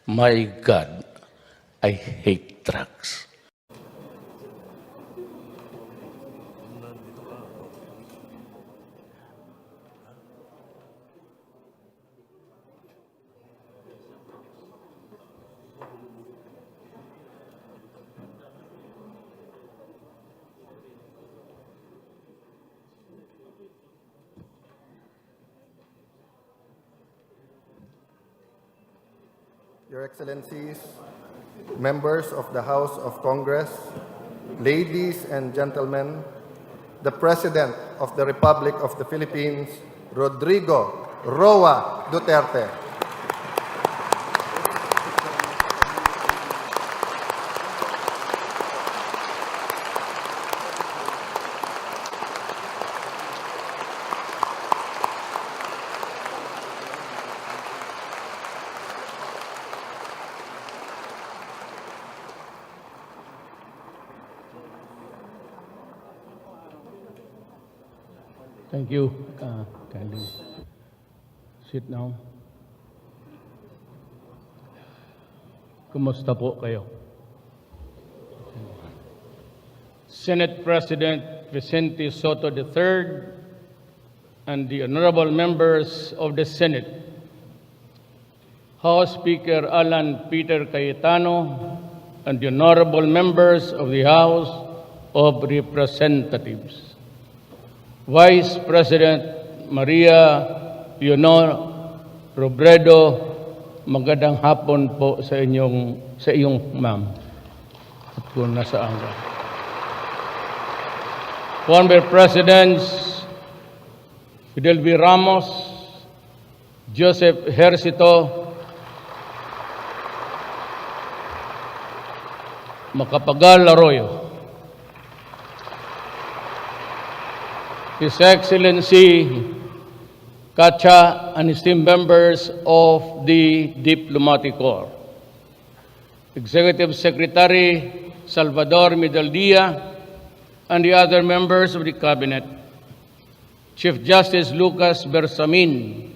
My God, I hate drugs. Your Excellencies, members of the House of Congress, ladies and gentlemen, the President of the Republic of the Philippines, Rodrigo Roa Duterte. Thank you. Kindly sit down. Kumusta po kayo? Senate President Vicente Soto III and the honorable members of the Senate, House Speaker Alan Peter Cayetano, and the honorable members of the House of Representatives, Vice President Maria Leonor Robredo, magandang hapon po sa iyong ma'am at kung nasaan ka. Former Presidents Fidel V. Ramos, Joseph Ejercito Macapagal Arroyo, His Excellency Kacha and esteemed members of the Diplomatic Corps, Executive Secretary Salvador Medaldia, and the other members of the Cabinet, Chief Justice Lucas Bersamin,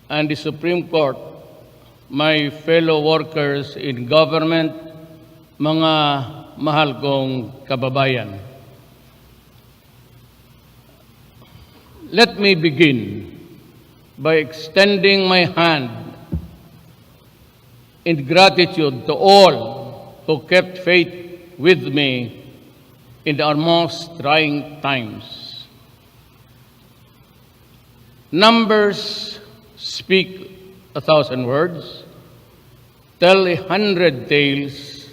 and the Supreme Court, my fellow workers in government, mga mahal kong kababayan. Let me begin by extending my hand in gratitude to all who kept faith with me in our most trying times. Numbers speak 1,000 words, tell 100 tales,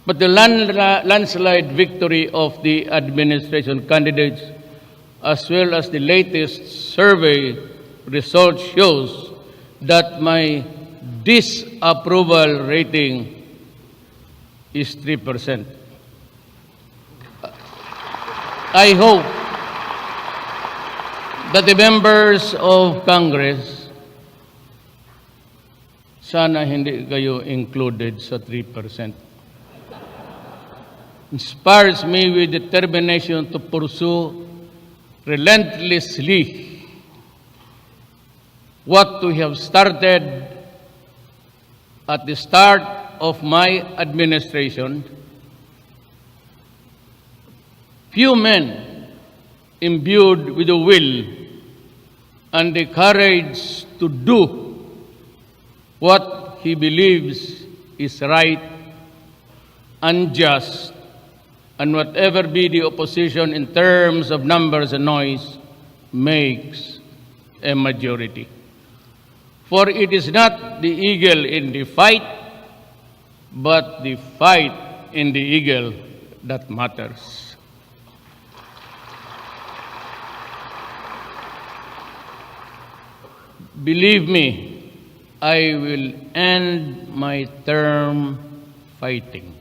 but the landslide victory of the administration candidates, as well as the latest survey result, shows that my disapproval rating is 3%. I hope that the members of Congress, sana hindi kayo included sa 3%, inspires me with determination to pursue relentlessly what we have started at the start of my administration. Few men imbued with the will and the courage to do what he believes is right and just, and whatever be the opposition in terms of numbers and noise, makes a majority. For it is not the eagle in the fight, but the fight in the eagle that matters. Believe me, I will end my term fighting.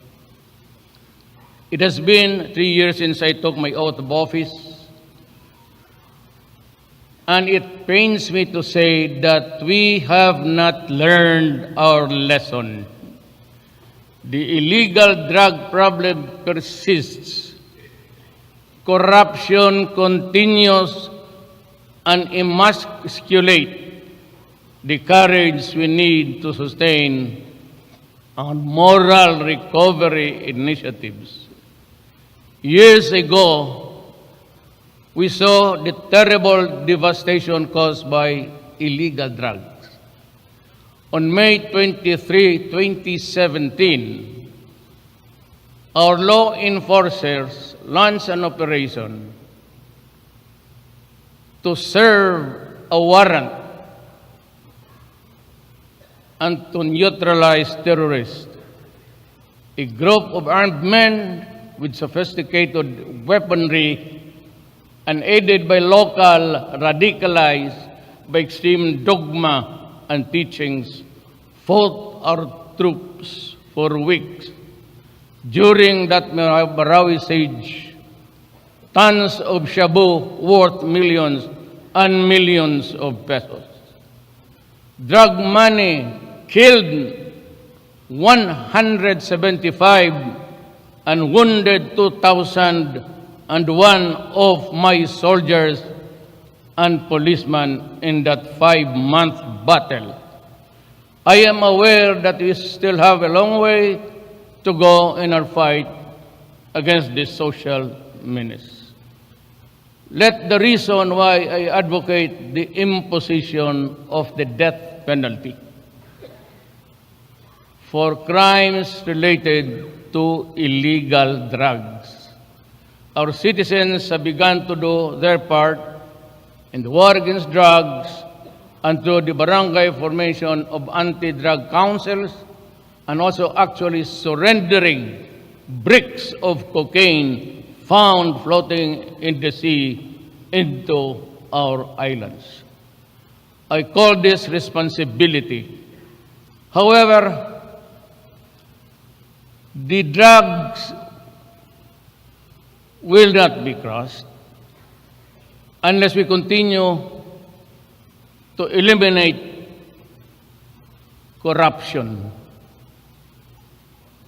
It has been 3 years since I took my oath of office, and it pains me to say that we have not learned our lesson. The illegal drug problem persists. Corruption continues and emasculate the courage we need to sustain our moral recovery initiatives. Years ago, we saw the terrible devastation caused by illegal drugs. On May 23, 2017, our law enforcers launched an operation to serve a warrant and to neutralize terrorists. A group of armed men with sophisticated weaponry and aided by local radicalized by extreme dogma and teachings fought our troops for weeks. During that Marawi siege, tons of shabu worth millions and millions of pesos. Drug money killed 175 and wounded 2,001 of my soldiers and policemen in that 5-month battle. I am aware that we still have a long way to go in our fight against this social menace. Let the reason why I advocate the imposition of the death penalty for crimes related to illegal drugs. Our citizens have begun to do their part in the war against drugs and through the barangay formation of anti-drug councils and also actually surrendering bricks of cocaine found floating in the sea into our islands. I call this responsibility. However, the drugs will not be crossed unless we continue to eliminate corruption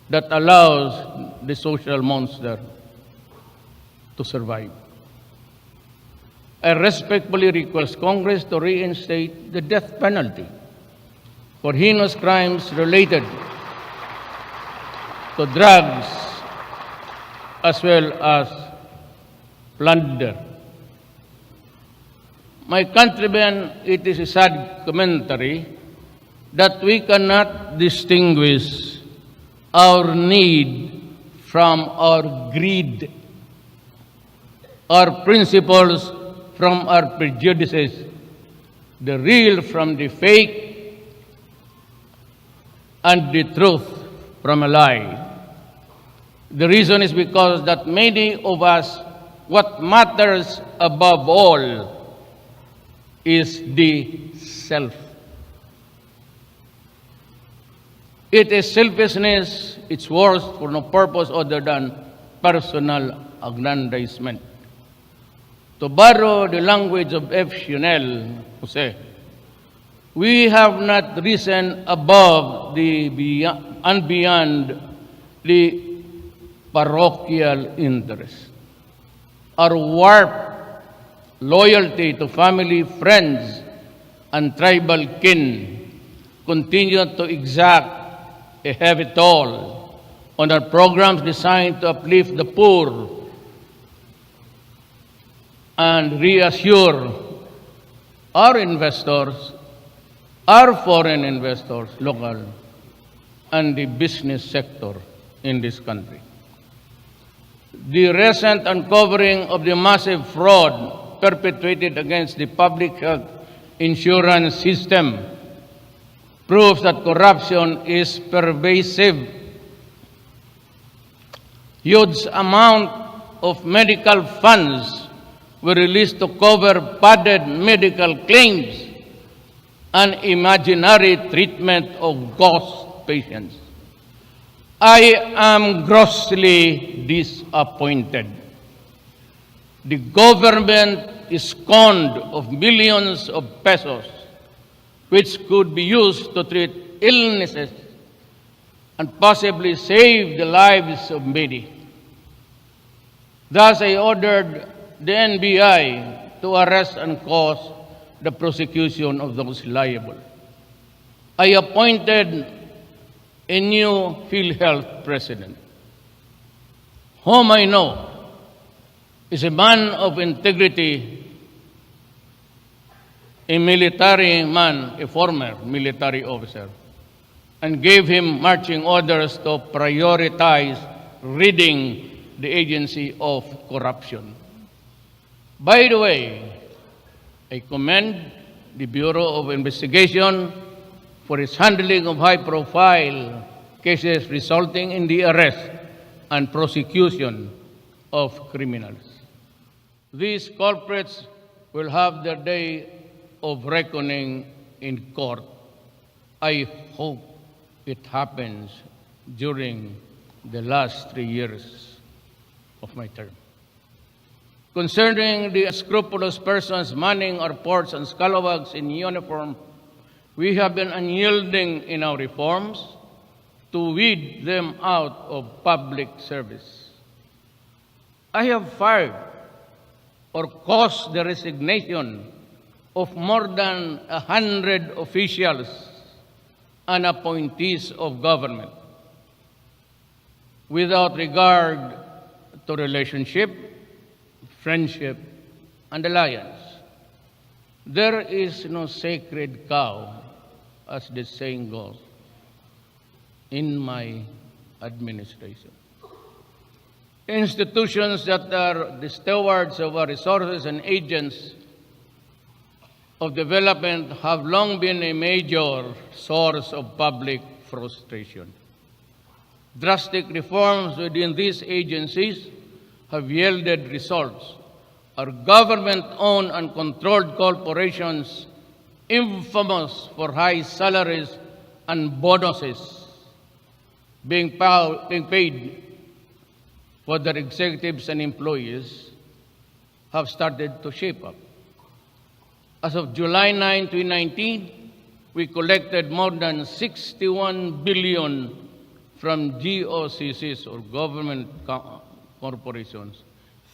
that allows the social monster to survive. I respectfully request Congress to reinstate the death penalty for heinous crimes related to drugs as well as plunder. My countrymen, it is a sad commentary that we cannot distinguish our need from our greed, our principles from our prejudices, the real from the fake, and the truth from a lie. The reason is because that many of us, what matters above all is the self. It is selfishness, it's worse for no purpose other than personal aggrandizement. To borrow the language of F. Chanel, Jose, we have not risen above and beyond the parochial interest. Our warped loyalty to family, friends, and tribal kin continue to exact a heavy toll on our programs designed to uplift the poor and reassure our investors, our foreign investors, local, and the business sector in this country. The recent uncovering of the massive fraud perpetrated against the public health insurance system proves that corruption is pervasive. Huge amount of medical funds were released to cover padded medical claims and imaginary treatment of ghost patients. I am grossly disappointed. The government is conned of millions of pesos which could be used to treat illnesses and possibly save the lives of many. Thus, I ordered the NBI to arrest and cause the prosecution of those liable. I appointed a new PhilHealth president, whom I know is a man of integrity, a military man, a former military officer, and gave him marching orders to prioritize ridding the agency of corruption. By the way, I commend the Bureau of Investigation for its handling of high-profile cases resulting in the arrest and prosecution of criminals. These culprits will have their day of reckoning in court. I hope it happens during the last 3 years of my term. Concerning the unscrupulous persons manning our ports and scalawags in uniform, we have been unyielding in our reforms to weed them out of public service. I have fired or caused the resignation of more than 100 officials and appointees of government without regard to relationship, friendship, and alliance. There is no sacred cow, as the saying goes, in my administration. Institutions that are the stewards of our resources and agents of development have long been a major source of public frustration. Drastic reforms within these agencies have yielded results. Our government-owned and controlled corporations, infamous for high salaries and bonuses being paid for their executives and employees, have started to shape up. As of July 9, 2019, we collected more than 61 billion from GOCCs, or government corporations,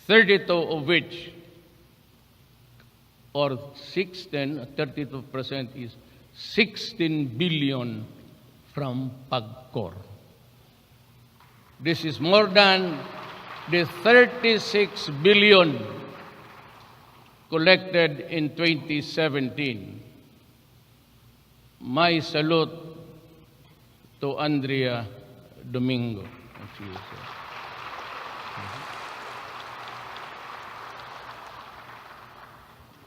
32 of which, or 32% is 16 billion from PAGCOR. This is more than the 36 billion collected in 2017. My salute to Andrea Domingo.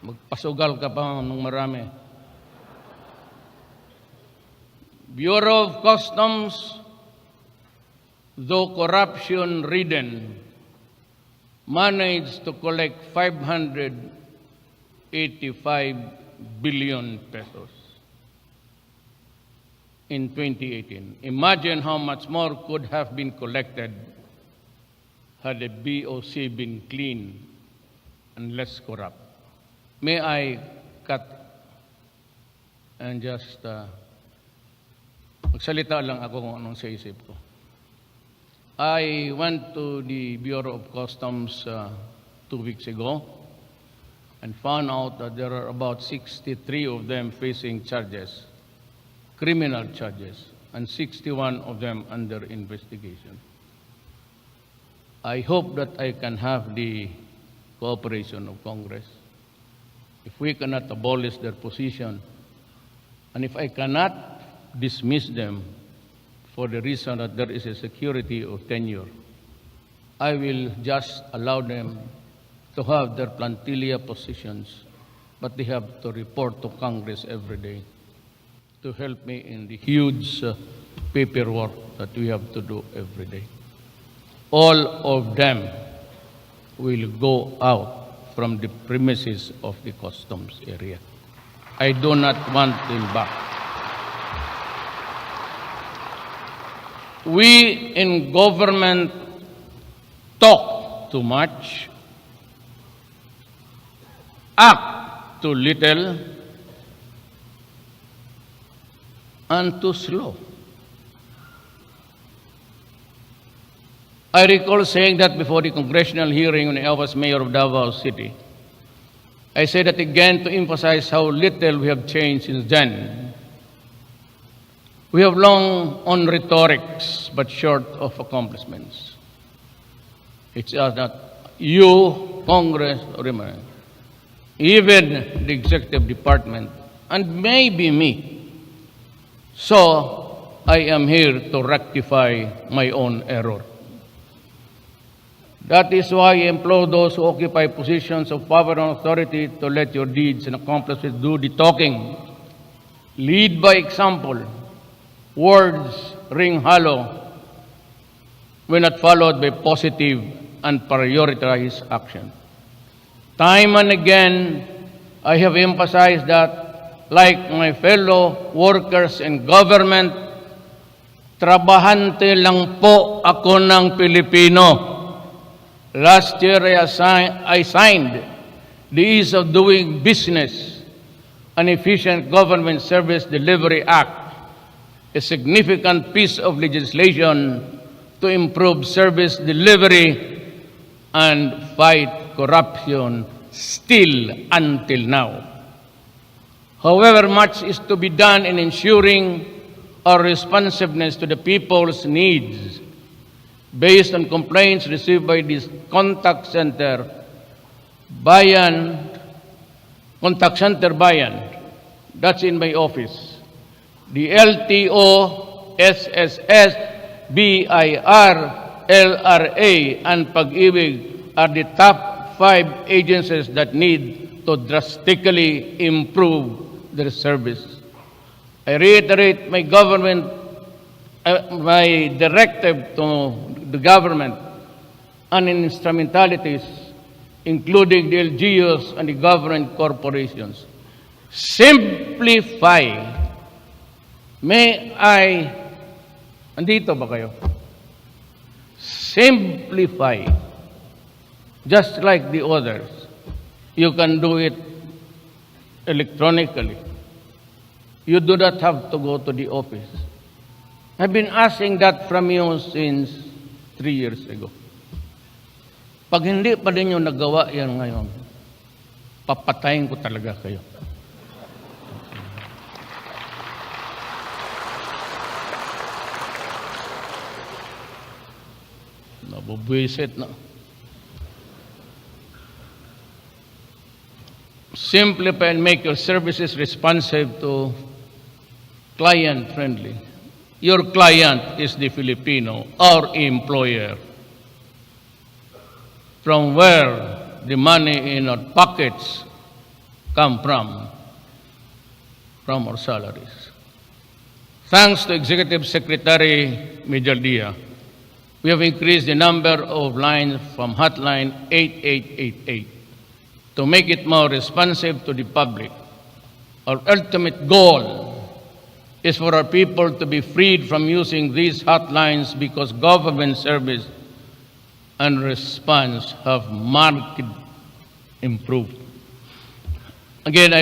Magpasugal ka pa ng marami. Bureau of Customs, though corruption-ridden, managed to collect 585 billion pesos in 2018. Imagine how much more could have been collected had the BOC been clean and less corrupt. May I cut and just magsalita lang ako kung anong sa isip ko. I went to the Bureau of Customs 2 weeks ago and found out that there are about 63 of them facing charges, criminal charges, and 61 of them under investigation. I hope that I can have the cooperation of Congress. If we cannot abolish their position, and if I cannot dismiss them for the reason that there is a security of tenure, I will just allow them to have their plantilla positions, but they have to report to Congress every day to help me in the huge paperwork that we have to do every day. All of them will go out from the premises of the customs area. I do not want them back. We in government talk too much, act too little, and too slow. I recall saying that before the congressional hearing when I was mayor of Davao City. I say that again to emphasize how little we have changed since then. We have long on rhetorics, but short of accomplishments. It's just that you, Congress, or even the executive department, and maybe me. So, I am here to rectify my own error. That is why I implore those who occupy positions of power and authority to let your deeds and accomplishments do the talking. Lead by example. Words ring hollow when not followed by positive and prioritized action. Time and again, I have emphasized that, like my fellow workers in government, trabahante lang po ako ng Pilipino. Last year, I signed the Ease of Doing Business and Efficient Government Service Delivery Act, a significant piece of legislation to improve service delivery and fight corruption still until now. However, much is to be done in ensuring our responsiveness to the people's needs based on complaints received by this contact center Bayan, that's in my office. The LTO, SSS, BIR, LRA, and Pag-ibig are the top 5 agencies that need to drastically improve their service. I reiterate my directive to the government and instrumentalities, including the LGUs and the government corporations. Simplify. Andito ba kayo? Simplify. Just like the others. You can do it electronically. You do not have to go to the office. I've been asking that from you since 3 years ago. Pag hindi pa din yung nagawa yan ngayon, papatayin ko talaga kayo. Nabubwisit na. Simplify and make your services responsive to client-friendly. Your client is the Filipino, our employer. From where the money in our pockets come from our salaries. Thanks to Executive Secretary Major Dia, we have increased the number of lines from hotline 8888 to make it more responsive to the public. Our ultimate goal is for our people to be freed from using these hotlines because government service and response have markedly improved. Again,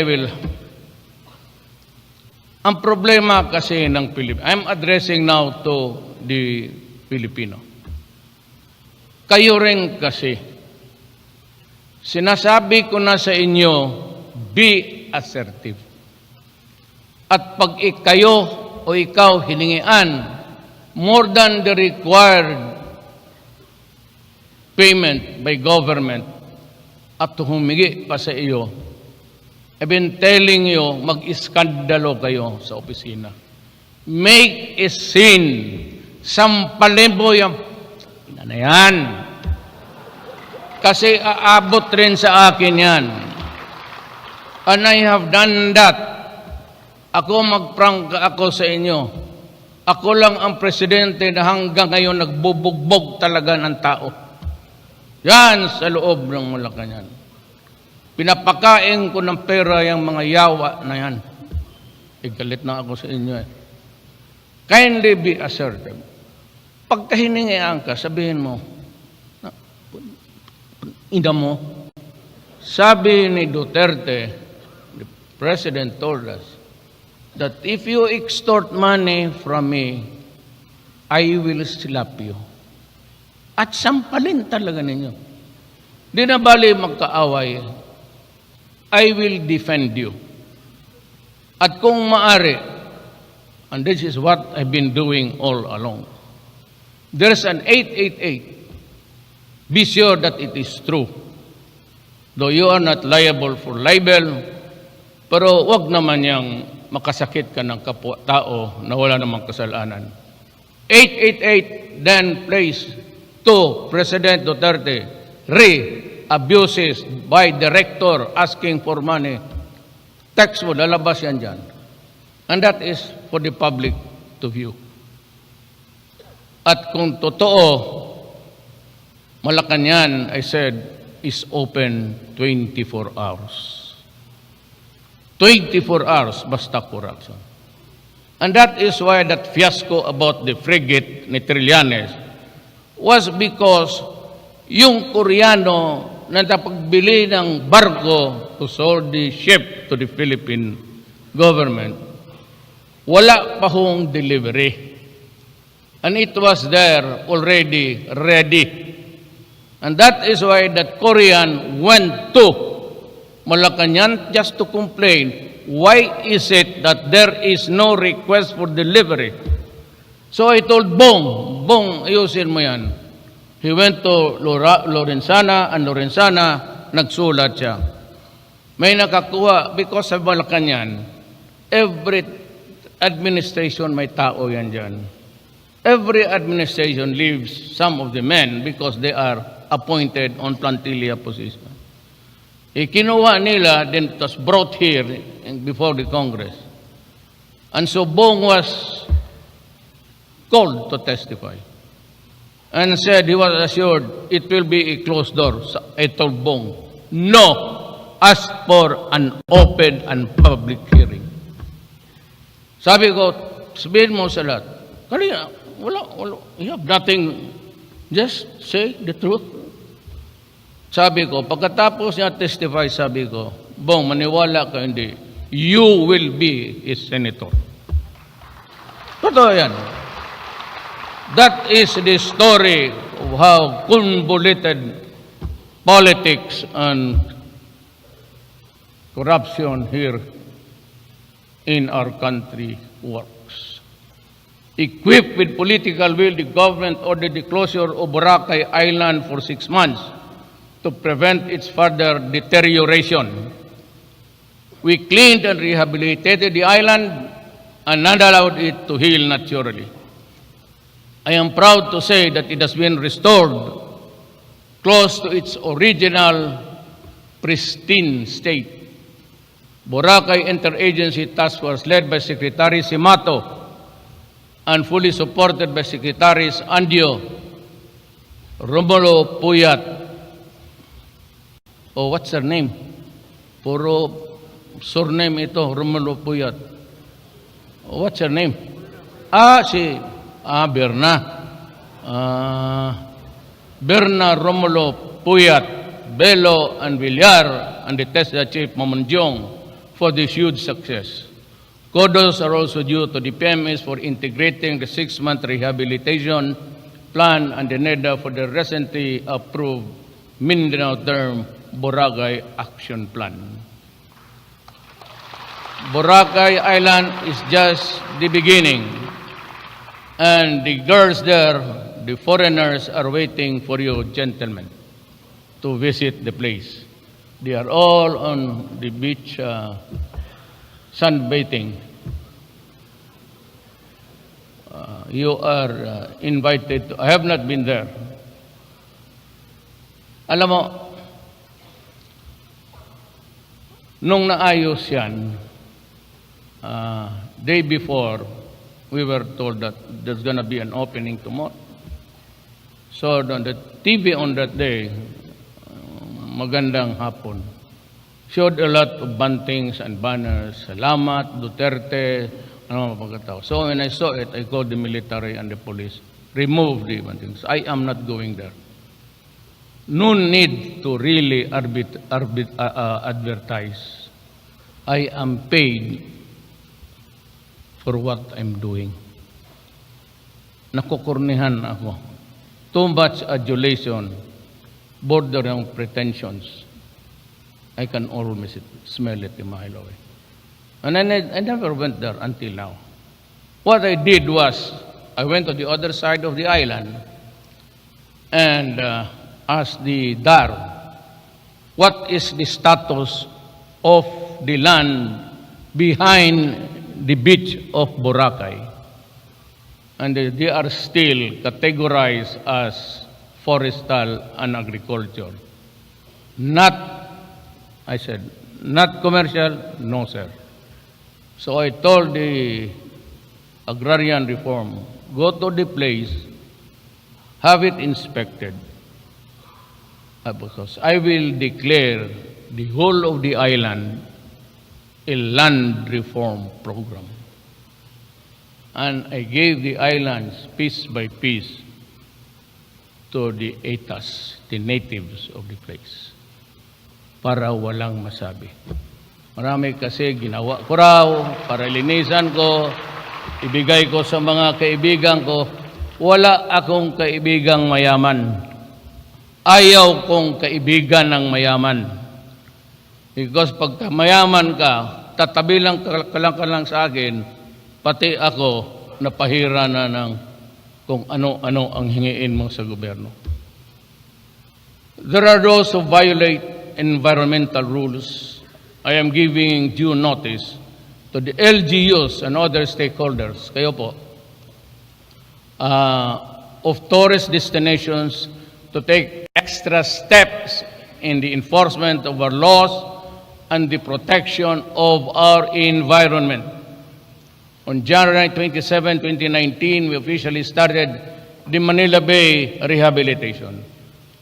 ang problema kasi ng Pilipino, I'm addressing now to the Filipino. Kayo rin kasi, sinasabi ko na sa inyo, be assertive. At pag kayo o ikaw hiningian more than the required payment by government at humingi pa sa iyo, I've been telling you, mag-iskandalo kayo sa opisina. Make a scene. Sampalin mo yung na yan. Kasi aabot rin sa akin yan. And I have done that. Ako magprangka ako sa inyo. Ako lang ang presidente na hanggang ngayon nagbubugbog talaga ng tao. Yan sa loob ng Malacanang. Pinapakain ko ng pera yung mga yawa na yan. Galit na ako sa inyo eh. Kindly be assertive. Pagka hiningian ka, sabihin mo, ina mo, sabi ni Duterte, the President told us, that if you extort money from me, I will slap you. At sampalin talaga ninyo. Di na bali magkaaway. I will defend you. At kung maari, And this is what I've been doing all along. There's an 888. Be sure that it is true. Though you are not liable for libel, pero wag naman yang makasakit ka ng kapwa-tao na wala namang kasalanan. 888 then placed to President Duterte abuses by director asking for money. Text mo, lalabas yan dyan. And that is for the public to view. At kung totoo, Malacanang, I said, is open 24 hours. 24 hours, basta corruption. And that is why that fiasco about the frigate ni Trillanes was because yung Koreano na napagbili ng barko to sold the ship to the Philippine government, wala pa hong delivery. And it was there already ready. And that is why that Korean went to Malacanang just to complain, why is it that there is no request for delivery? So I told Bong, ayusin mo yan. He went to Lorenzana, and Lorenzana, nagsulat siya. May nakakuha because of Malacanang. Every administration may tao yan dyan. Every administration leaves some of the men because they are appointed on plantilla position. Kinuha nila, then it was brought here before the Congress. And so Bong was called to testify. And said he was assured it will be a closed door. So I told Bong, no, ask for an open and public hearing. Sabi ko, sabihin mo sa lahat, kanina, wala, you have nothing, just say the truth. Sabi ko, pagkatapos niya testify, sabi ko, Bong, maniwala ka hindi, you will be a senator. Totoo yan. That is the story of how convoluted politics and corruption here in our country works. Equipped with political will, the government ordered the closure of Boracay Island for 6 months to prevent its further deterioration. We cleaned and rehabilitated the island and not allowed it to heal naturally. I am proud to say that it has been restored close to its original pristine state. Boracay Interagency Task Force led by Secretary Simato and fully supported by Secretaries Andio, Romulo Puyat, what's her name? Puro surname ito, Romulo Puyat. What's her name? Berna. Berna, Romulo Puyat, Belo, and Villar, and the TESDA Chief Mamanjong for this huge success. Kudos are also due to the PMS for integrating the 6-month rehabilitation plan and the NEDA for the recently approved Mindanao Term Boracay Action Plan. Boracay Island is just the beginning, and the girls there, the foreigners, are waiting for you, gentlemen, to visit the place. They are all on the beach sunbathing. You are invited. I have not been there. Alam mo, nung naayos yan, day before, we were told that there's going to be an opening tomorrow. So on the TV on that day, magandang hapon, showed a lot of bantings and banners, Salamat, Duterte, ano pagkatao. So when I saw it, I called the military and the police, remove the bantings. I am not going there. No need to really advertise. I am paid for what I'm doing. Nakukurnihan ako. Too much adulation, bordering pretensions. I can almost smell it a mile away. And I never went there until now. What I did was, I went to the other side of the island and asked the DAR, what is the status of the land behind the beach of Boracay? And they are still categorized as forestal and agriculture. Not, I said, not commercial, no sir. So I told the agrarian reform, go to the place, have it inspected. Because I will declare the whole of the island a land reform program. And I gave the islands piece by piece to the Etas, the natives of the place, para walang masabi. Marami kasi ginawa ko raw para linisan ko, ibigay ko sa mga kaibigan ko. Wala akong kaibigang mayaman. Ayaw kong kaibigan ng mayaman. Because pagka mayaman ka, tatabi lang ka lang sa akin, pati ako napahira na ng kung ano-ano ang hingiin mo sa gobyerno. There are those who violate environmental rules. I am giving due notice to the LGUs and other stakeholders, kayo po, of tourist destinations to take extra steps in the enforcement of our laws and the protection of our environment. On January 27, 2019, we officially started the Manila Bay rehabilitation.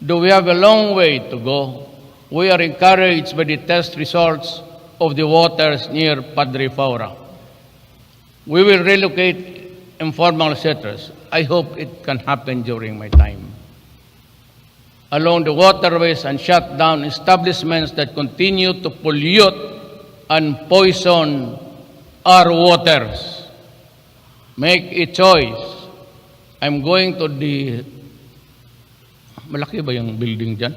Though we have a long way to go, we are encouraged by the test results of the waters near Padre Faura. We will relocate informal settlers. I hope it can happen during my time. Along the waterways and shut down establishments that continue to pollute and poison our waters. Make a choice. I'm going to the... Malaki ba yung building dyan?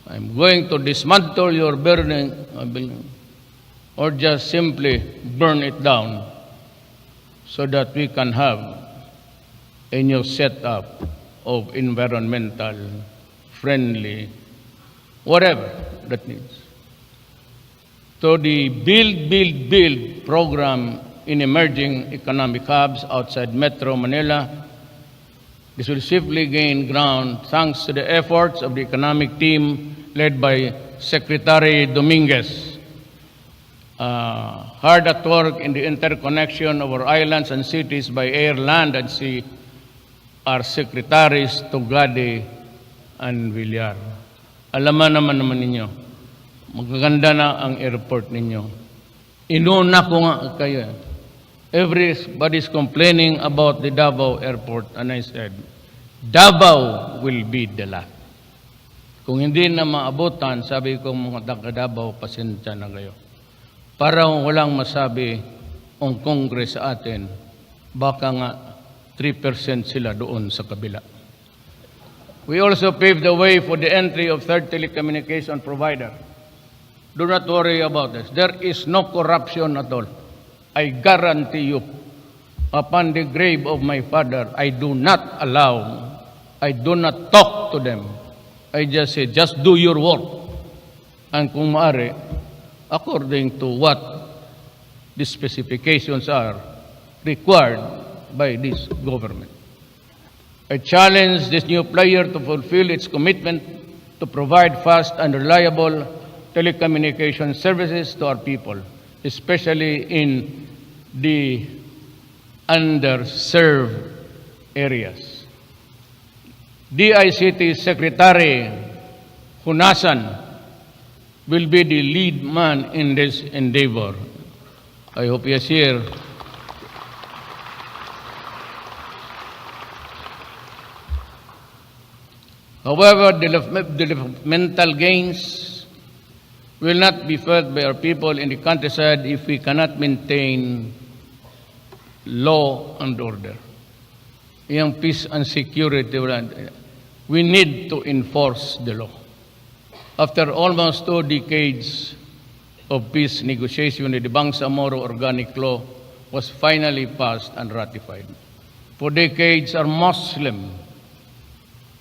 I'm going to dismantle your building or just simply burn it down so that we can have a new setup of environmental friendly, whatever that means. So the Build program in emerging economic hubs outside Metro Manila, this will swiftly gain ground thanks to the efforts of the economic team led by Secretary Dominguez. Hard at work in the interconnection of our islands and cities by air, land, and sea are Secretaries Tugade and Villar. Alaman naman ninyo, magaganda na ang airport ninyo. Inuna ko nga kayo. Everybody's complaining about the Davao Airport, and I said, Davao will be the last. Kung hindi na maabutan, sabi ko mga taga-Davao, pasensya na kayo. Parang walang masabi ang Congress sa atin, baka nga 3% sila doon sa kabila. We also paved the way for the entry of third telecommunication provider. Do not worry about this. There is no corruption at all. I guarantee you, upon the grave of my father, I do not talk to them. I just say, just do your work. And kung maaari, according to what the specifications are required by this government. I challenge this new player to fulfill its commitment to provide fast and reliable telecommunication services to our people, especially in the underserved areas. DICT Secretary Hunasan will be the lead man in this endeavor. I hope he is here. However, developmental gains will not be felt by our people in the countryside if we cannot maintain law and order. Yung peace and security, we need to enforce the law. After almost 2 decades of peace negotiation, the Bangsamoro Organic Law was finally passed and ratified. For decades, our Muslim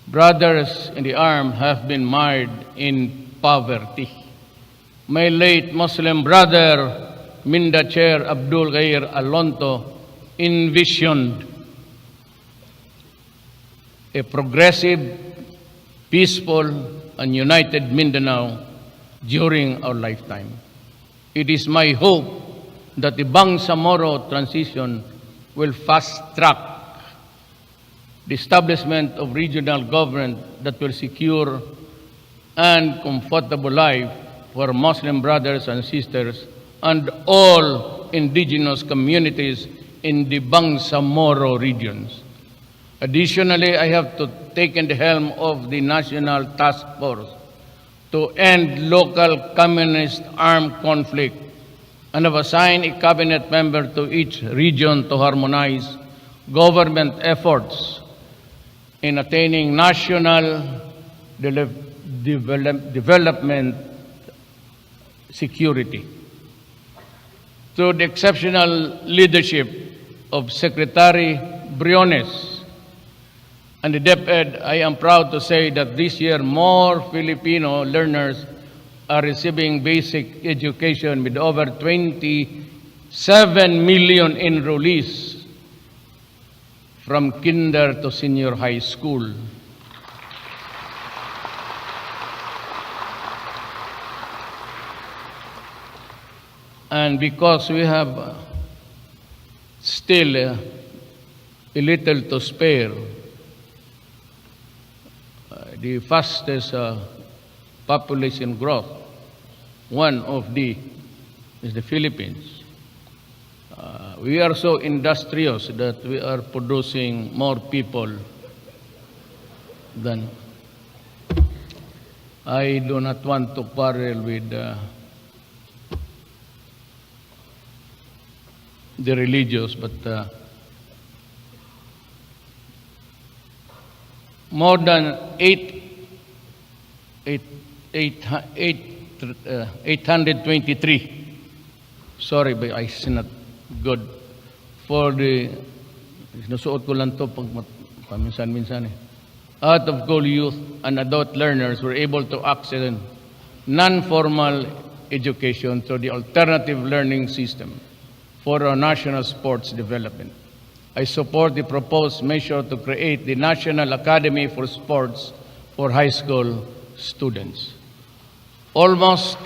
brothers in the armed have been mired in poverty. My late Muslim brother, Minda Chair Abdul Ghair Alonto, envisioned a progressive, peaceful, and united Mindanao during our lifetime. It is my hope that the Bangsamoro transition will fast-track the establishment of regional government that will secure and comfortable life for Muslim brothers and sisters and all indigenous communities in the Bangsamoro regions. Additionally, I have taken the helm of the National Task Force to end local communist armed conflict and have assigned a cabinet member to each region to harmonize government efforts in attaining national development security. Through the exceptional leadership of Secretary Briones and the DepEd, I am proud to say that this year more Filipino learners are receiving basic education with over 27 million enrollees from kinder to senior high school. And because we have still a little to spare, the fastest population growth, one of the is the Philippines. We are so industrious that we are producing more people than. I do not want to quarrel with the religious, but more than 823. Sorry, but I is not good for the. Sinusuot ko lang to pag paminsan-minsan eh. Out of school youth and adult learners were able to access non-formal education through the alternative learning system for our national sports development. I support the proposed measure to create the National Academy for Sports for high school students. Almost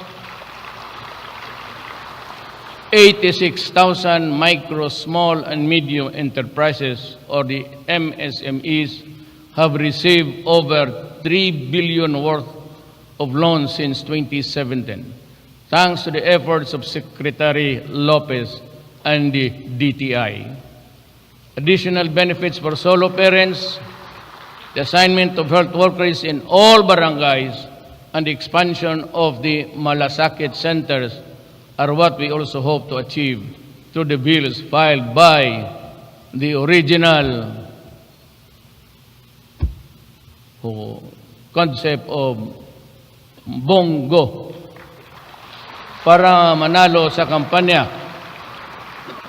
86,000 micro, small, and medium enterprises, or the MSMEs, have received over 3 billion worth of loans since 2017, thanks to the efforts of Secretary Lopez and the DTI. Additional benefits for solo parents, the assignment of health workers in all barangays, and the expansion of the malasakit centers are what we also hope to achieve through the bills filed by the original concept of Bongo para manalo sa kampanya.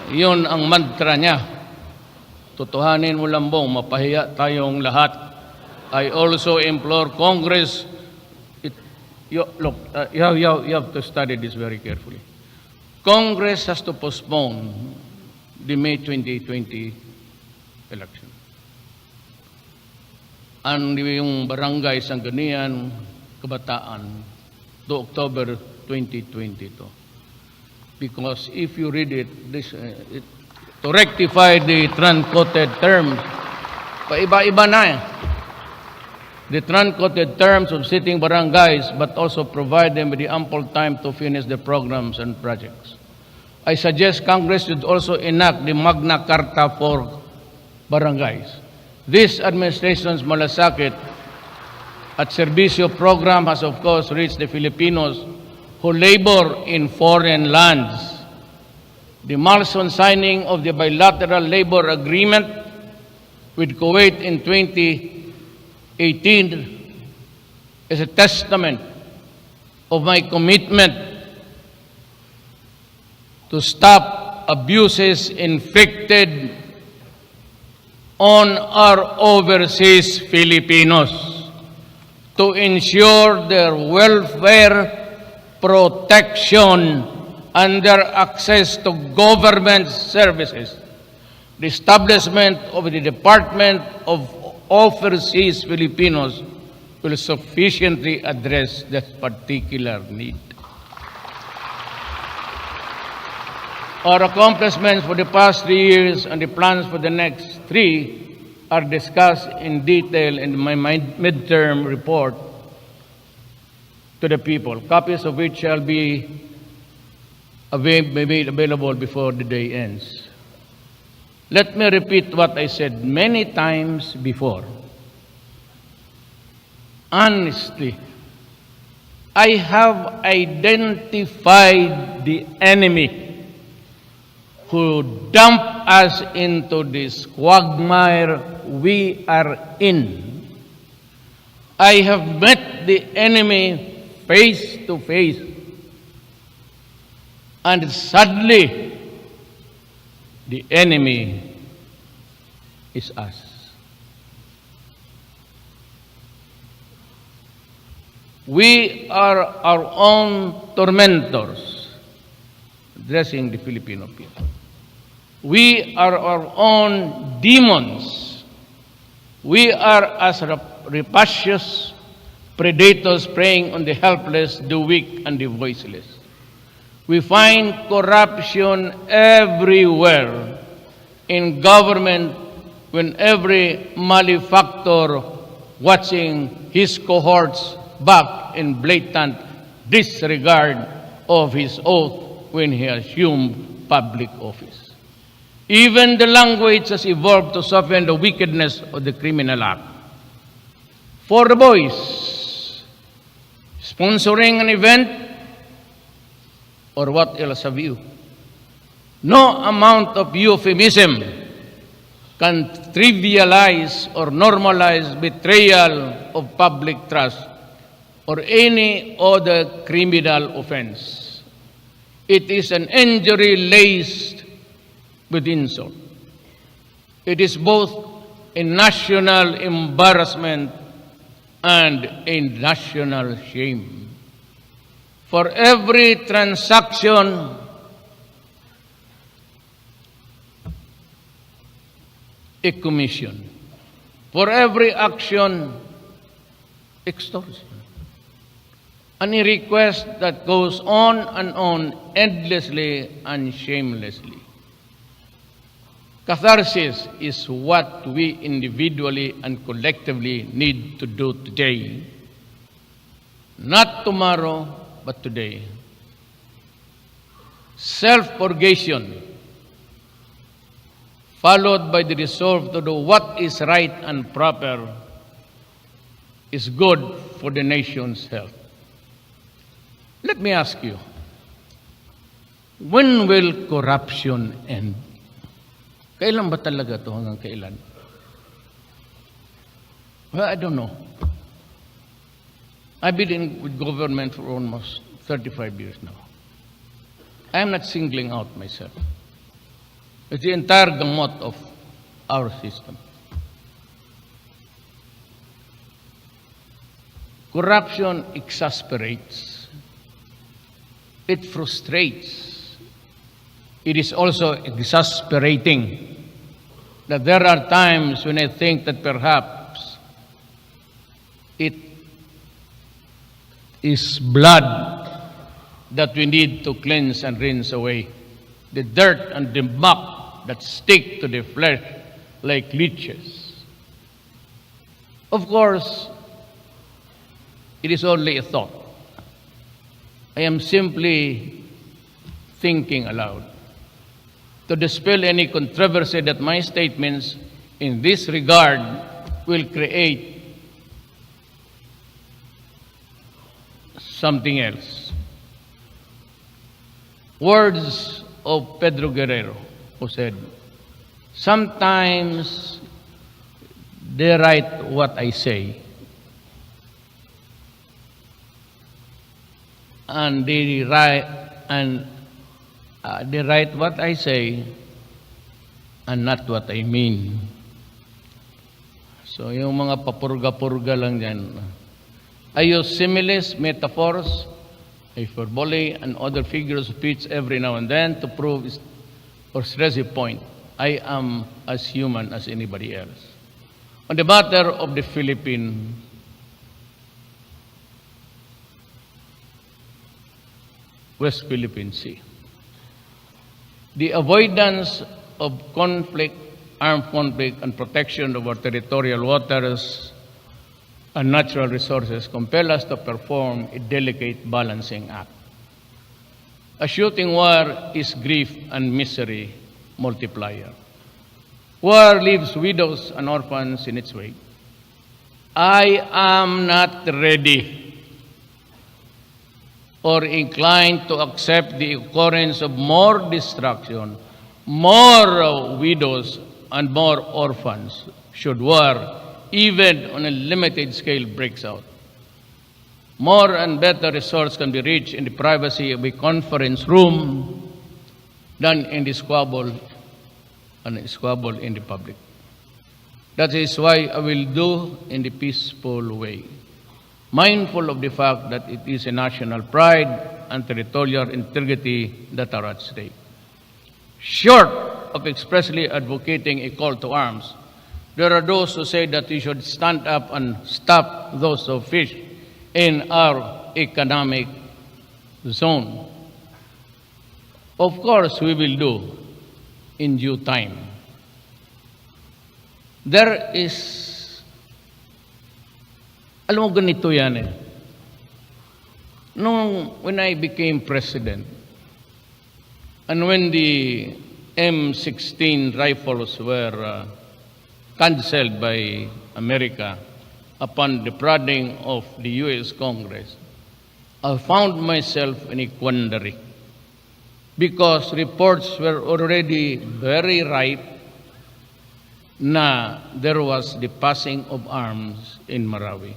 Yun ang mantra niya. Tutuhanin mo lambong, mapahiya tayong lahat. I also implore Congress, you have to study this very carefully. Congress has to postpone the May 2020 election. And yung barangay Sangguniang Kabataan to October 2022. Because if you read it, to rectify the truncated terms, paiba-iba na eh. The truncated terms of sitting barangays, but also provide them with the ample time to finish the programs and projects. I suggest Congress should also enact the Magna Carta for barangays. This administration's malasakit at Servicio program has of course reached the Filipinos who labor in foreign lands. The milestone signing of the bilateral labor agreement with Kuwait in 2018 is a testament of my commitment to stop abuses inflicted on our overseas Filipinos to ensure their welfare, protection, and their access to government services. The establishment of the Department of Overseas Filipinos will sufficiently address that particular need. Our accomplishments for the past 3 years and the plans for the next 3 are discussed in detail in my midterm report to the people, copies of which shall be made available before the day ends. Let me repeat what I said many times before. Honestly, I have identified the enemy who dumped us into this quagmire we are in. I have met the enemy face to face, and sadly, the enemy is us. We are our own tormentors, addressing the Filipino people. We are our own demons. We are as rapacious predators preying on the helpless, the weak, and the voiceless. We find corruption everywhere in government when every malefactor watching his cohorts back in blatant disregard of his oath when he assumed public office. Even the language has evolved to soften the wickedness of the criminal act. For the boys, sponsoring an event, or what else have you? No amount of euphemism can trivialize or normalize betrayal of public trust or any other criminal offense. It is an injury laced with insult. It is both a national embarrassment and a national shame. For every transaction, a commission. For every action, extortion. Any request that goes on and on endlessly and shamelessly. Catharsis is what we individually and collectively need to do today. Not tomorrow, but today. Self-purgation, followed by the resolve to do what is right and proper, is good for the nation's health. Let me ask you, when will corruption end? Kailan ba talaga ito? Hanggang kailan? Well, I don't know. I've been with government for almost 35 years now. I am not singling out myself. It's the entire gamut of our system. Corruption exasperates. It frustrates. It is also exasperating that there are times when I think that perhaps it is blood that we need to cleanse and rinse away. The dirt and the muck that stick to the flesh like leeches. Of course, it is only a thought. I am simply thinking aloud to dispel any controversy that my statements in this regard will create something else. Words of Pedro Guerrero, who said, "Sometimes they write what I say, and they write, and They write what I say and not what I mean. So yung mga papurga-purga lang dyan. I use similes, metaphors, hyperbole, and other figures of speech every now and then to prove or stress a point. I am as human as anybody else. On the matter of the Philippine West Philippine Sea, the avoidance of conflict, armed conflict, and protection of our territorial waters and natural resources compel us to perform a delicate balancing act. A shooting war is grief and misery multiplier. War leaves widows and orphans in its wake. I am not ready or inclined to accept the occurrence of more destruction, more widows, and more orphans should war, even on a limited scale, breaks out. More and better results can be reached in the privacy of a conference room than in the squabble in the public. That is why I will do in the peaceful way, mindful of the fact that it is a national pride and territorial integrity that are at stake. Short of expressly advocating a call to arms, there are those who say that we should stand up and stop those who fish in our economic zone. Of course, we will do in due time. There is, alam mo ganito yan eh. When I became president, and when the M16 rifles were canceled by America upon the prodding of the U.S. Congress, I found myself in a quandary because reports were already very ripe na there was the passing of arms in Marawi.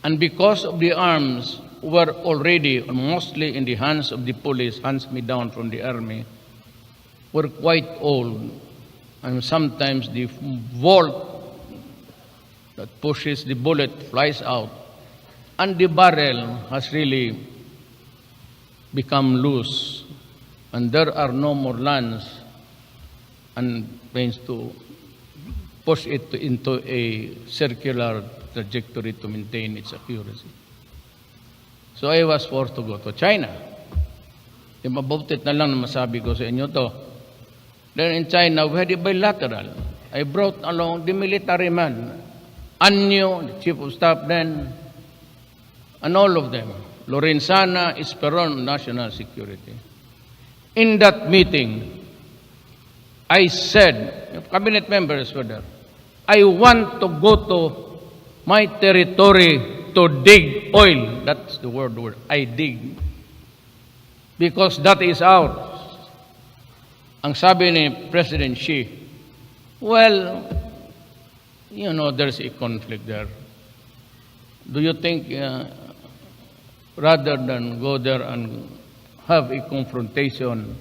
And because of the arms were already mostly in the hands of the police, hands me down from the army, were quite old. And sometimes the bolt that pushes the bullet flies out. And the barrel has really become loose. And there are no more lands and means to push it into a circular trajectory to maintain its accuracy. So I was forced to go to China. Mabutit na lang na masabi ko sa inyo to. Then in China, we had a bilateral. I brought along the military man, Anyo, the chief of staff then, and all of them. Lorenzana, Esperon, National Security. In that meeting, I said, cabinet members were there, I want to go to my territory to dig oil. That's the word. I dig. Because that is ours. Ang sabi ni President Xi, well, you know, there's a conflict there. Do you think rather than go there and have a confrontation,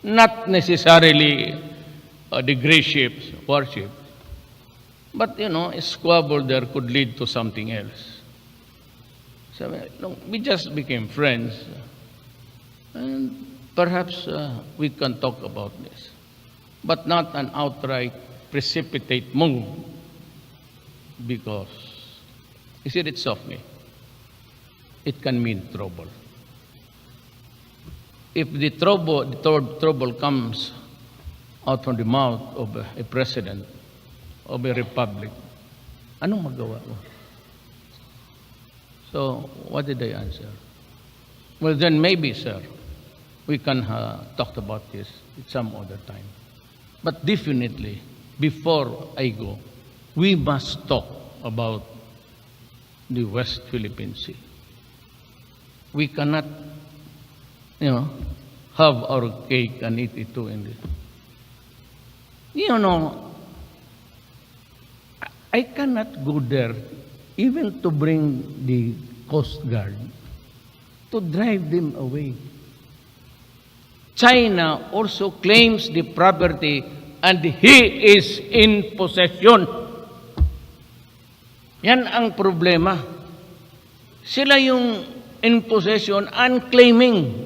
not necessarily the gray ships, warships, but, you know, a squabble there could lead to something else. So no, we just became friends. And perhaps we can talk about this. But not an outright precipitate move. Because, you see it softly, it can mean trouble. If the trouble comes out from the mouth of a president of a republic, anong magawa mo? So, what did I answer? Well, then maybe, sir, we can talk about this at some other time. But definitely, before I go, we must talk about the West Philippine Sea. We cannot, you know, have our cake and eat it too in this. You know, I cannot go there even to bring the Coast Guard to drive them away. China also claims the property and he is in possession. Yan ang problema. Sila yung in possession and claiming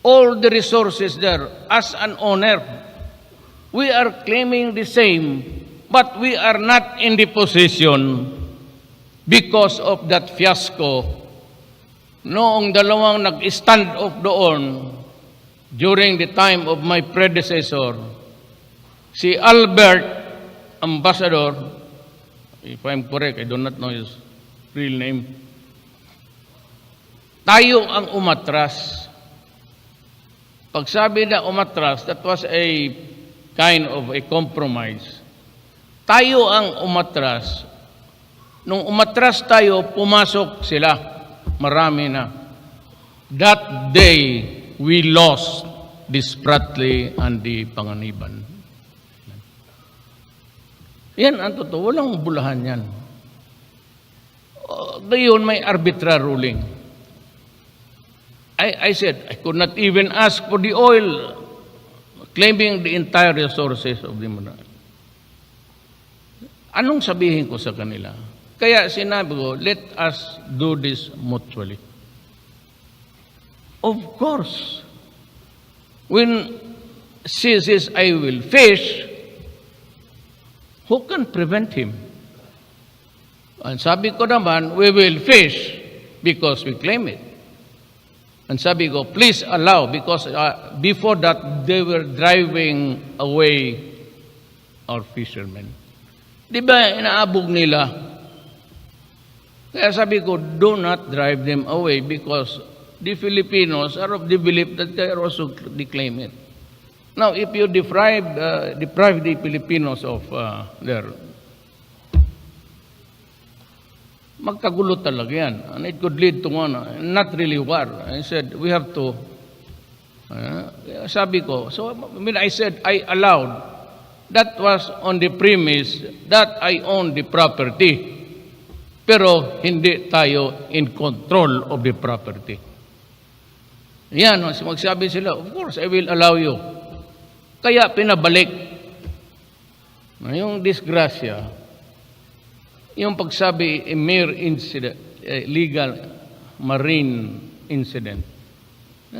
all the resources there as an owner. We are claiming the same, but we are not in the possession because of that fiasco. Noong dalawang nag-stand off doon during the time of my predecessor, si Albert Ambassador, if I'm correct, I do not know his real name, tayo ang umatras. Pagsabi na umatras, that was a kind of a compromise. Tayo ang umatras. Nung umatras tayo, pumasok sila. Marami na. That day, we lost the Spratly and the Panganiban. Yan ang totoo. Walang bulahan yan. Ngayon, may arbitrary ruling. I said, I could not even ask for the oil, claiming the entire resources of the monarch. Anong sabihin ko sa kanila? Kaya sinabi ko, let us do this mutually. Of course, when she says, I will fish, who can prevent him? And sabi ko naman, we will fish because we claim it. And sabi ko, please allow, because before that, they were driving away our fishermen. Di ba inaabog nila? Kaya sabi ko, do not drive them away because the Filipinos are of the belief that they are also claim it. Now, if you deprive the Filipinos of their... Magkagulo talaga yan. And it could lead to one, not really war. I said, we have to... sabi ko, so I said, I allowed. That was on the premise that I own the property. Pero hindi tayo in control of the property. Yan, magsabi sila, of course, I will allow you. Kaya pinabalik. Yung disgrasya, yung pagsabi, a mere incident, legal marine incident.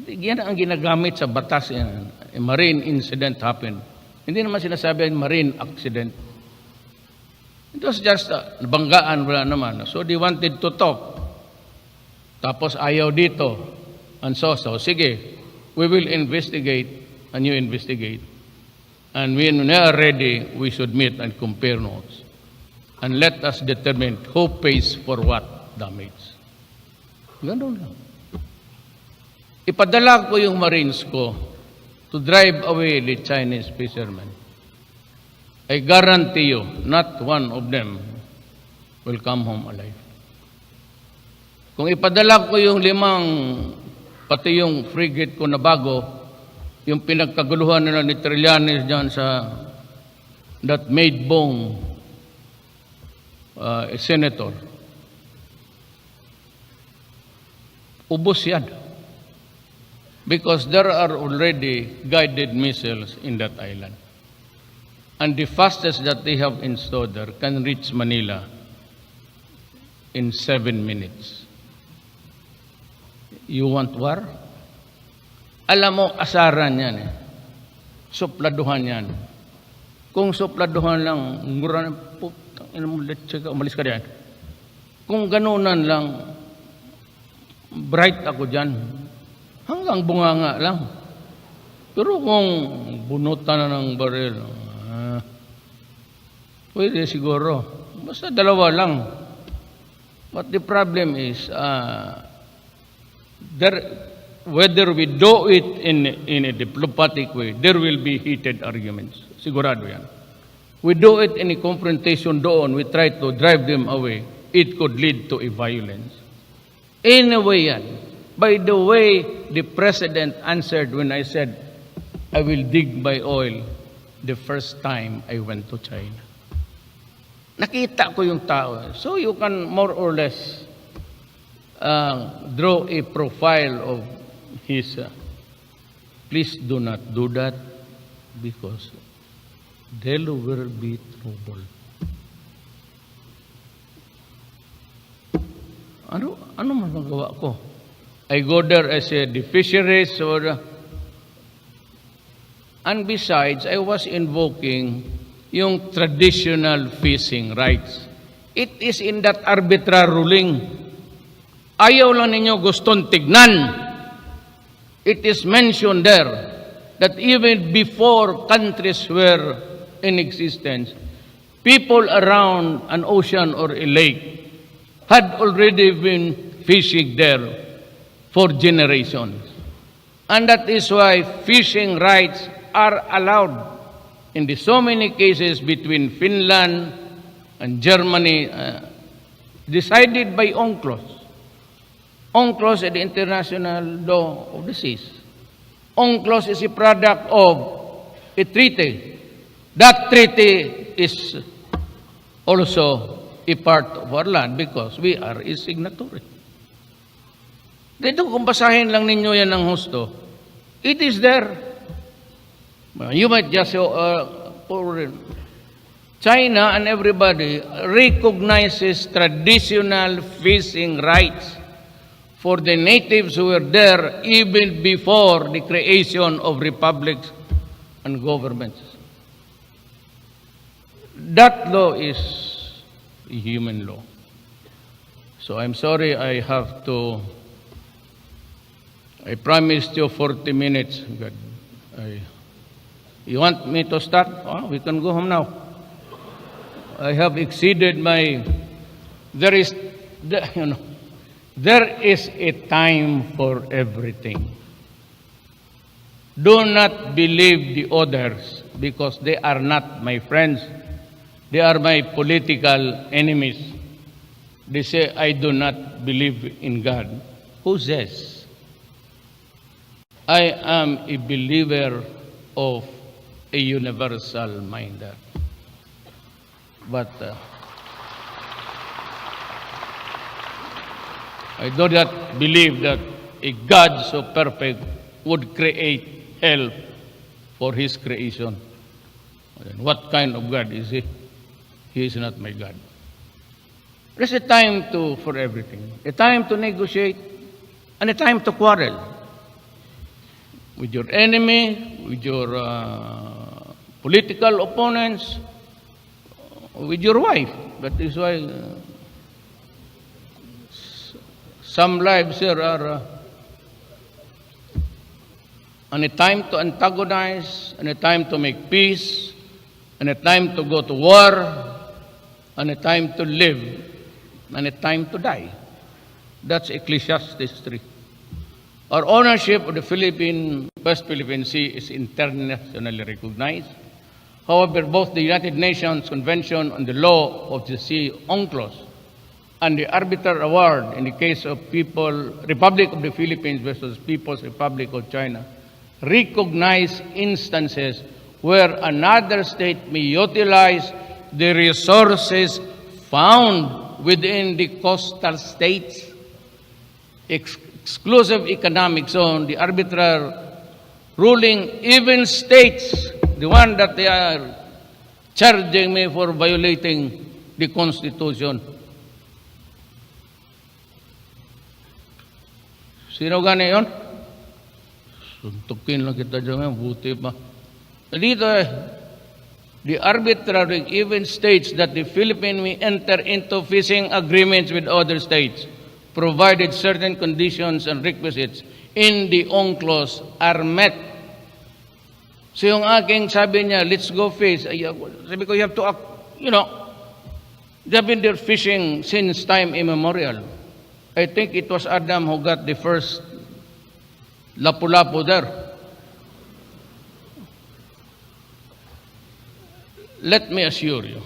Yan ang ginagamit sa batas. Yan. A marine incident happened. Hindi naman sinasabi marine accident. It was just nabanggaan, wala naman. So they wanted to talk. Tapos ayaw dito. And so, sige, we will investigate and you investigate. And when we are ready, we should meet and compare notes. And let us determine who pays for what damage. Ganun lang. Ipadala ko yung Marines ko to drive away the Chinese fishermen. I guarantee you, not one of them will come home alive. Kung ipadala ko yung pati yung frigate ko na bago, yung pinagkaguluhan nila ni Trillanes dyan sa that made Bong a senator, ubos yan. Because there are already guided missiles in that island. And the fastest that they have installed there can reach Manila in 7 minutes. You want war? Alam mo, asaran yan eh. Supladuhan yan. Kung supladuhan lang, umalis ka diyan. Kung ganunan lang, bright ako dyan. Hanggang bunganga lang. Pero kung bunutan na ng baril, pwede siguro. Basta dalawa lang. But the problem is, whether we do it in a diplomatic way, there will be heated arguments. Sigurado yan. We do it in a confrontation doon, we try to drive them away, it could lead to a violence. Anyway yan. By the way, the President answered when I said, I will dig my oil the first time I went to China. Nakita ko yung tao. So you can more or less draw a profile of his Please do not do that because there will be trouble. Ano man magawa ko? I go there as the fisheries and besides, I was invoking yung traditional fishing rights. It is in that arbitrary ruling. Ayaw lang ninyo gustong tignan. It is mentioned there that even before countries were in existence, people around an ocean or a lake had already been fishing there for generations. And that is why fishing rights are allowed in the so many cases between Finland and Germany, decided by UNCLOS. UNCLOS is the international law of the seas. UNCLOS is a product of a treaty. That treaty is also a part of our land because we are a signatory. Dito kung basahin lang ninyo yan ng husto, it is there. You might just China and everybody recognizes traditional fishing rights for the natives who were there even before the creation of republics and governments. That law is a human law. So I'm sorry I promised you 40 minutes. You want me to start? Oh, we can go home now. I have exceeded my... There is a time for everything. Do not believe the others because they are not my friends. They are my political enemies. They say, I do not believe in God. Who says? I am a believer of a universal minder. But I do not believe that a God so perfect would create hell for his creation. What kind of God is he? He is not my God. There's a time for everything. A time to negotiate and a time to quarrel. With your enemy, with your political opponents, with your wife. That is why some lives here are and a time to antagonize, and a time to make peace, and a time to go to war, and a time to live, and a time to die. That's Ecclesiastes 3. Our ownership of the West Philippine Sea is internationally recognized. However, both the United Nations Convention on the Law of the Sea, UNCLOS, and the Arbiter Award in the case of Republic of the Philippines versus People's Republic of China recognize instances where another state may utilize the resources found within the coastal states. Exclusive economic zone, the arbitrary ruling even states, the one that they are charging me for violating the Constitution. Sino gani yun? Suntukin lang kita dyan, buti pa. Dito the arbitrary even states that the Philippines may enter into fishing agreements with other states, provided certain conditions and requisites in the UNCLOS are met. So yung aking sabi niya, let's go fish. Sabi ko, you have to act, they have been there fishing since time immemorial. I think it was Adam who got the first lapu-lapu there. Let me assure you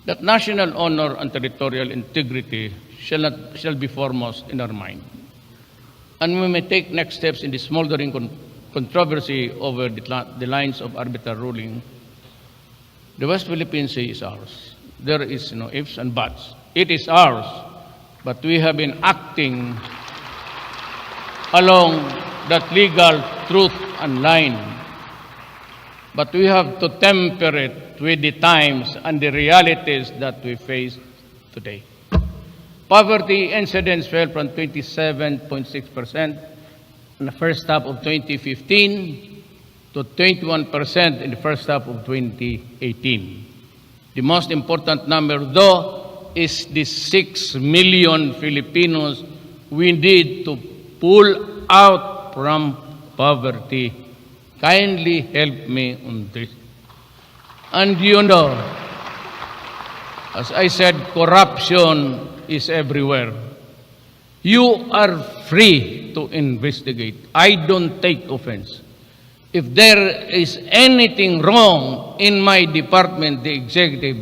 that national honor and territorial integrity shall be foremost in our mind. And we may take next steps in the smoldering controversy over the lines of arbitral ruling. The West Philippine Sea is ours. There is no ifs and buts. It is ours, but we have been acting along that legal truth online. But we have to temper it with the times and the realities that we face today. Poverty incidence fell from 27.6% in the first half of 2015 to 21% in the first half of 2018. The most important number, though, is the 6 million Filipinos we need to pull out from poverty. Kindly help me on this. And you know, as I said, corruption is everywhere. You are free to investigate. I don't take offense. If there is anything wrong in my department, the executive,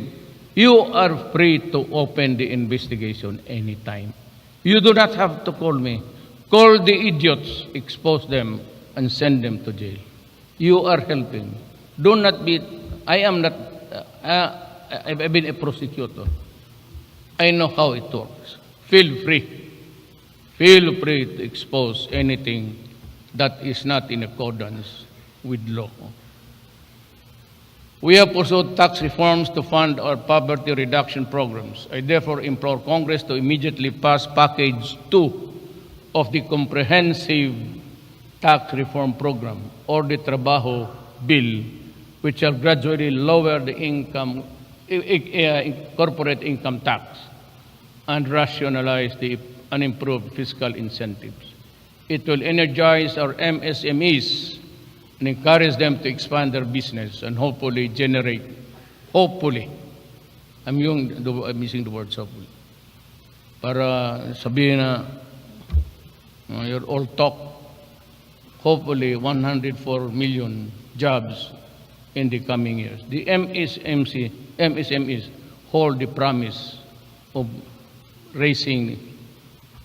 you are free to open the investigation anytime. You do not have to call me. Call the idiots, expose them, and send them to jail. You are helping. Do not be, I am not, I've been a prosecutor. I know how it works. Feel free. Feel free to expose anything that is not in accordance with law. We have pursued tax reforms to fund our poverty reduction programs. I therefore implore Congress to immediately pass Package 2 of the Comprehensive Tax Reform Program or the Trabajo Bill, which shall gradually lower the income, corporate income tax and rationalize and improve fiscal incentives. It will energize our MSMEs and encourage them to expand their business and hopefully generate, I'm using the word hopefully, para sabihin na you're all talk, hopefully 104 million jobs in the coming years. The MSMEs hold the promise of raising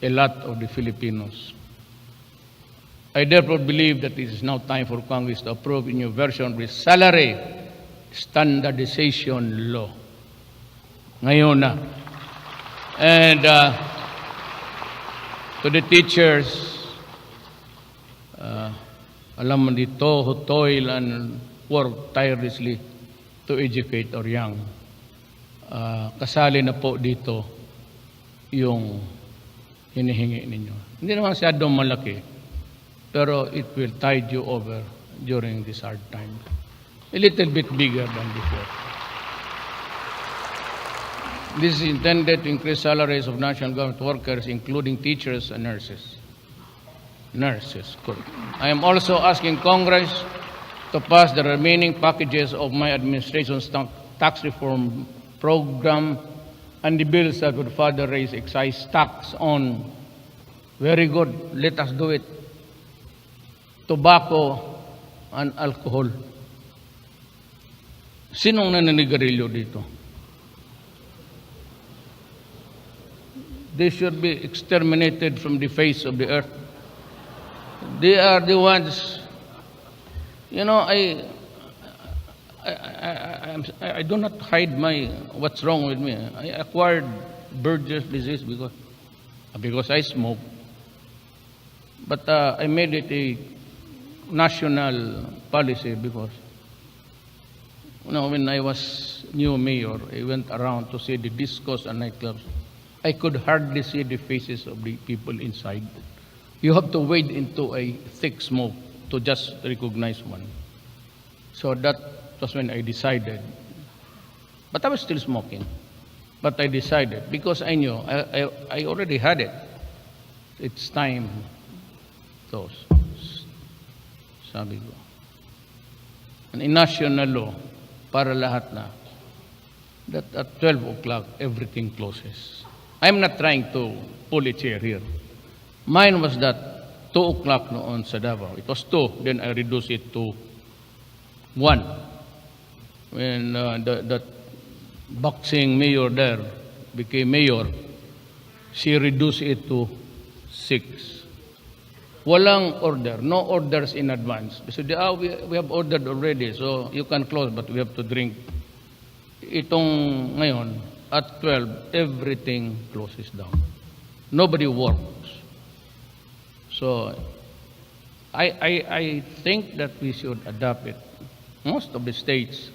a lot of the Filipinos. I therefore believe that it is now time for Congress to approve a new version with salary standardization law. Ngayon na. And to the teachers, alam mo dito, who toil and work tirelessly to educate our young. Kasali na po dito yung hinihingi ninyo. Hindi naman masyadong malaki, pero it will tide you over during this hard time. A little bit bigger than before. This is intended to increase salaries of national government workers, including teachers and nurses. Good. I am also asking Congress to pass the remaining packages of my administration's tax reform program and the bills that would further raise excise tax on, very good, let us do it, tobacco and alcohol. Sinong naninigarilyo dito? They should be exterminated from the face of the earth. They are the ones, you know, I do not hide what's wrong with me. I acquired Burgess disease because I smoke. But I made it a national policy because, you know, when I was new mayor, I went around to see the discos and nightclubs. I could hardly see the faces of the people inside. You have to wade into a thick smoke to just recognize one. So that was when I decided. But I was still smoking. But I decided, because I knew, I already had it. It's time. Sabi ko. And in national law, para lahat na, that at 12 o'clock, everything closes. I'm not trying to pull a chair here. Mine was that 2 o'clock noon sa Davao. It was 2, then I reduced it to 1. When that boxing mayor there became mayor, she reduced it to 6. Walang order, no orders in advance. So we have ordered already, so you can close, but we have to drink. Itong ngayon, at 12, everything closes down. Nobody works. So I think that we should adopt it. Most of the states,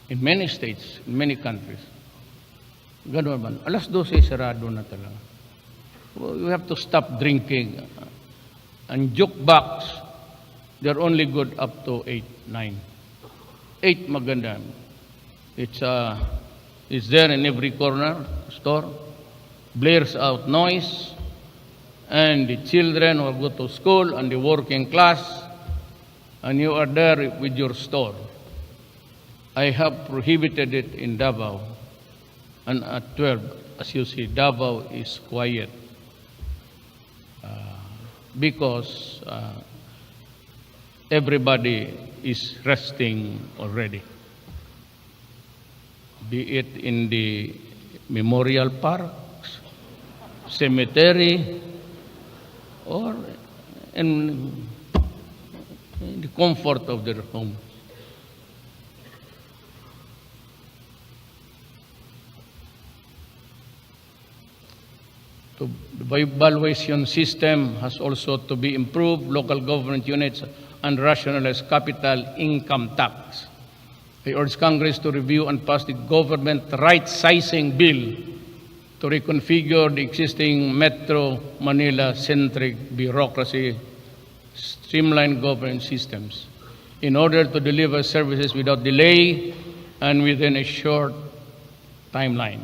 in many states, in many countries, ganun man. Alas 12, sarado na talaga. We have to stop drinking. And jukebox, they're only good up to 8, 9. 8 maganda. It's there in every corner store. Blares out noise. And the children will go to school and the working class. And you are there with your store. I have prohibited it in Davao. And at 12, as you see, Davao is quiet. Because everybody is resting already. Be it in the memorial parks, cemetery, or in the comfort of their home. The evaluation system has also to be improved. Local government units and rationalize capital income tax. I urge Congress to review and pass the government right-sizing bill to reconfigure the existing Metro Manila-centric bureaucracy, streamline government systems in order to deliver services without delay and within a short timeline.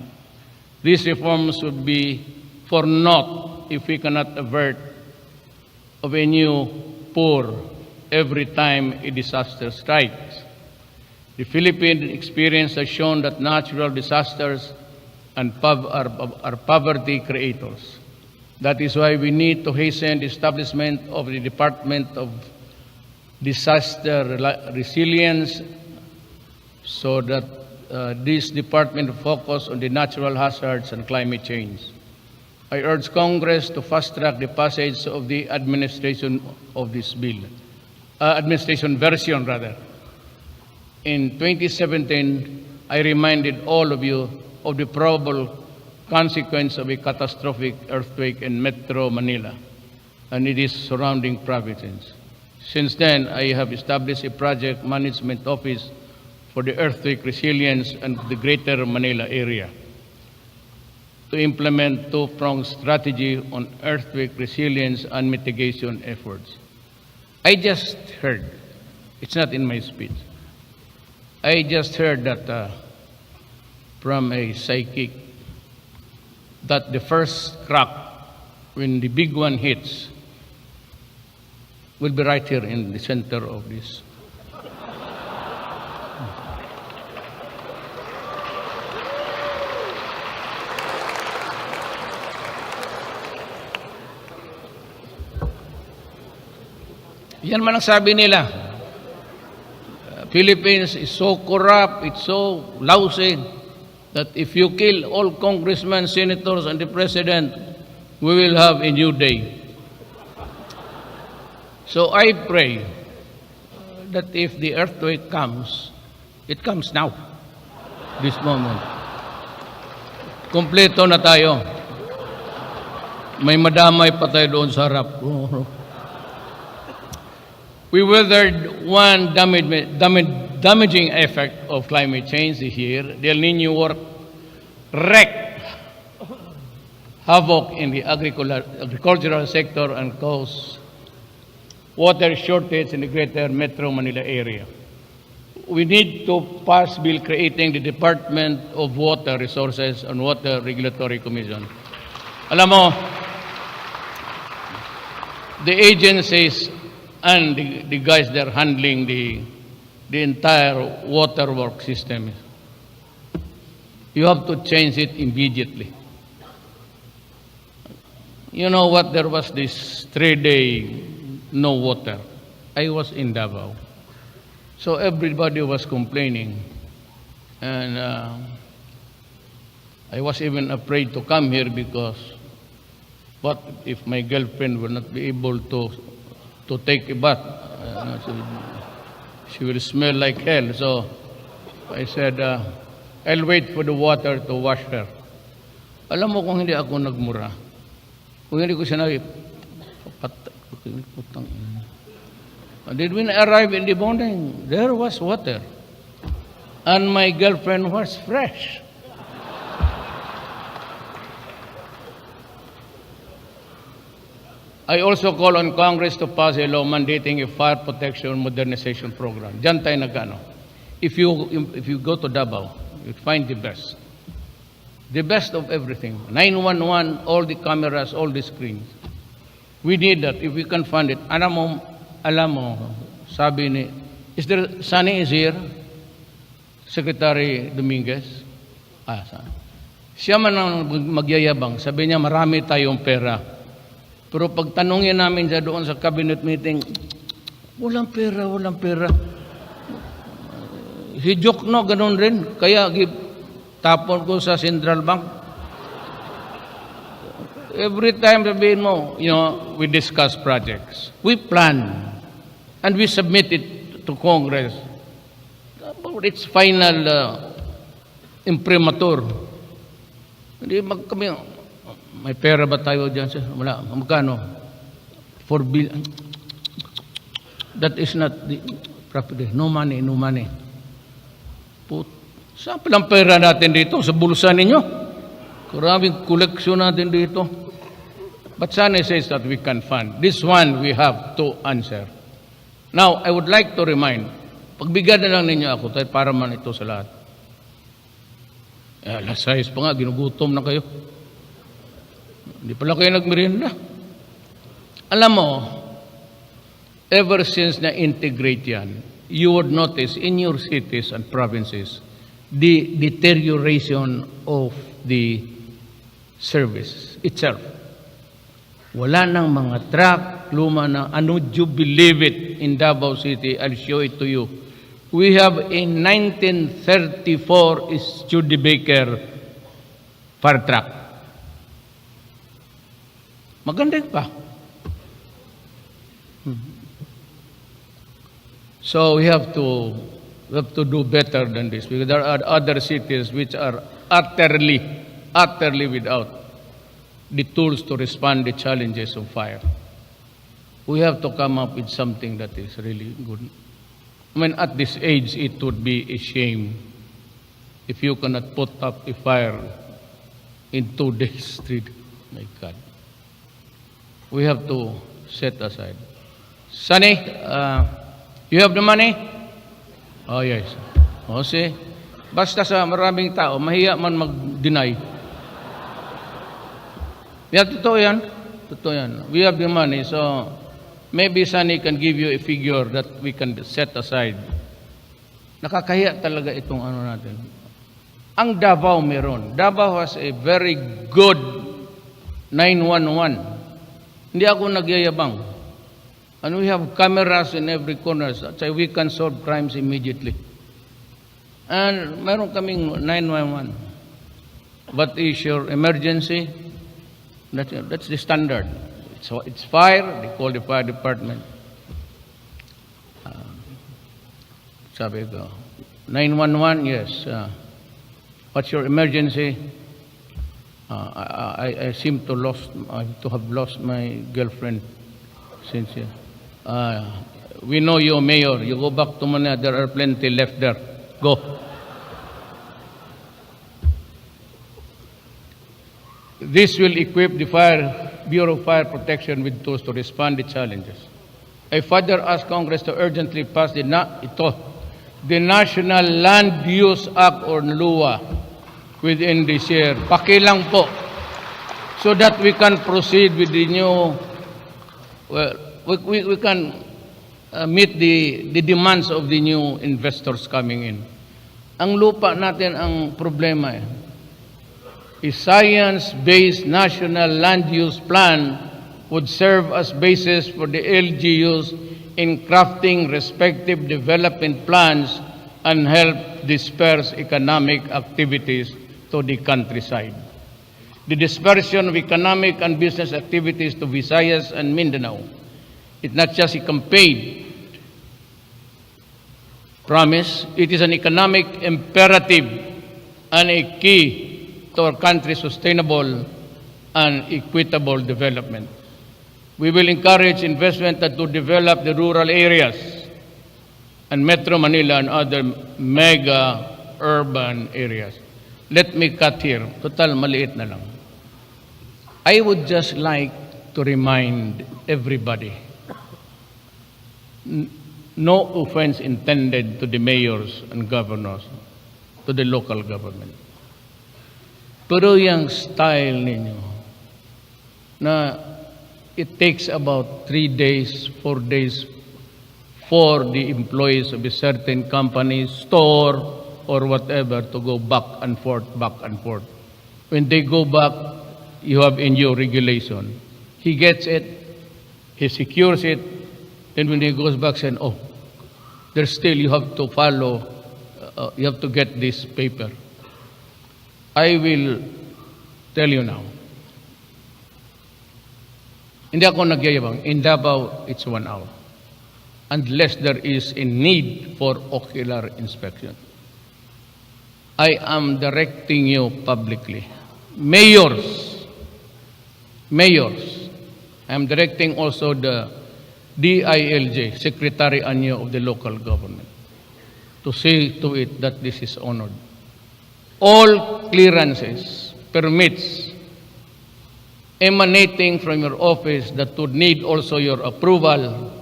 These reforms would be for naught if we cannot avert of a new poor every time a disaster strikes. The Philippine experience has shown that natural disasters are poverty creators. That is why we need to hasten the establishment of the Department of Disaster Resilience so that this department focus on the natural hazards and climate change. I urge Congress to fast-track the passage of the administration of this bill, administration version rather. In 2017, I reminded all of you of the probable consequence of a catastrophic earthquake in Metro Manila and its surrounding provinces. Since then, I have established a project management office for the earthquake resilience and the greater Manila area to implement two-pronged strategy on earthquake resilience and mitigation efforts. I just heard, it's not in my speech, I just heard that from a psychic that the first crack, when the big one hits, will be right here in the center of this. Yan man ang sabi nila. Philippines is so corrupt, it's so lousy, that if you kill all congressmen, senators, and the president, we will have a new day. So I pray that if the earthquake comes, it comes now, this moment. Kompleto na tayo. May madamay pa tayo doon sa harap. We weathered one damaging effect of climate change this year. The El Nino wreaked havoc in the agricultural sector and caused water shortage in the greater Metro Manila area. We need to pass bill creating the Department of Water Resources and Water Regulatory Commission. Alam mo, the agencies and the guys that are handling the entire water work system, you have to change it immediately. You know what? There was this 3-day no water. I was in Davao. So everybody was complaining. And I was even afraid to come here because what if my girlfriend will not be able to take a bath? She will smell like hell. So I said, I'll wait for the water to wash her. Alam mo kung hindi ako nagmura, kung hindi ko sinabi, putang ina. And then when I arrived in the morning, there was water. And my girlfriend was fresh. I also call on Congress to pass a law mandating a fire protection modernization program. Diyan tayo nagano. If you go to Davao, you find the best. The best of everything. 911, all the cameras, all the screens. We need that if we can fund it. Alam mo, sabi ni, Sunny is here? Secretary Dominguez? Siya man ang magyayabang. Sabi niya, marami tayong pera. Pero pag tanungin namin siya doon sa cabinet meeting, walang pera, walang pera. Si Jokno, ganun rin. Kaya tapon ko sa Central Bank. Every time sabihin mo, we discuss projects. We plan. And we submit it to Congress. About its final imprimatur. Hindi kami, may pera ba tayo dyan? Wala. Magkano? 4 billion. That is not the property. No money, no money. Saan palang pera natin dito? Sa bulsa ninyo? Karaming koleksyon natin dito. But Sane says that we can fund. This one we have to answer. Now, I would like to remind, pagbigyan na lang ninyo ako tayo para man ito sa lahat. Alas 6 pa nga, ginugutom na kayo. Hindi pala kayo nagmerienda. Alam mo, ever since na-integrate yan, you would notice in your cities and provinces the deterioration of the service itself. Wala nang mga truck, luma na. Ano, you believe it in Davao City? I'll show it to you. We have a 1934 Studebaker fire truck. Maganda pa. So we have to do better than this, because there are other cities which are utterly without the tools to respond to the challenges of fire. We have to come up with something that is really good. I mean, at this age, it would be a shame if you cannot put up a fire in 2 days, 3 days. My God. We have to set aside. Sunny, you have the money? Oh, yes. O, see? Basta sa maraming tao, mahiya man mag-deny. Yeah, totoo yan. Totoo yan. We have the money, so maybe Sunny can give you a figure that we can set aside. Nakakahiya talaga itong ano natin. Ang Davao meron. Davao has a very good 911. Hindi ako nagyayabang. And we have cameras in every corner, so we can solve crimes immediately. And meron kaming 911. What is your emergency? That's the standard. It's fire, they call the fire department. Sabi ko, 911, yes. What's your emergency? I seem to have lost my girlfriend since we know you, Mayor. You go back to Manila. There are plenty left there. Go. This will equip the Bureau of Fire Protection with tools to respond to challenges. I further ask Congress to urgently pass the National Land Use Act or NLUA within this year. Pakilang po. So that we can proceed with the new, we can meet the demands of the new investors coming in. Ang lupa natin ang problema A science-based national land use plan would serve as basis for the LGUs in crafting respective development plans and help disperse economic activities to the countryside. The dispersion of economic and business activities to Visayas and Mindanao is not just a campaign promise, it is an economic imperative and a key to our country's sustainable and equitable development. We will encourage investment to develop the rural areas and Metro Manila and other mega urban areas. Let me cut here. Total, maliit na lang. I would just like to remind everybody, no offense intended to the mayors and governors, to the local government. Pero yung style ninyo na it takes about 3 days, 4 days for the employees of a certain company, store, or whatever to go back and forth, back and forth. When they go back, you have in your regulation. He gets it, he secures it, then when he goes back, saying, oh, there's still, you have to follow, you have to get this paper. I will tell you now. Hindi ako nagyayabang. In Davao, it's 1 hour. Unless there is a need for ocular inspection. I am directing you publicly. Mayors, I am directing also the DILJ, Secretary Anyo of the local government, to see to it that this is honored. All clearances, permits emanating from your office that would need also your approval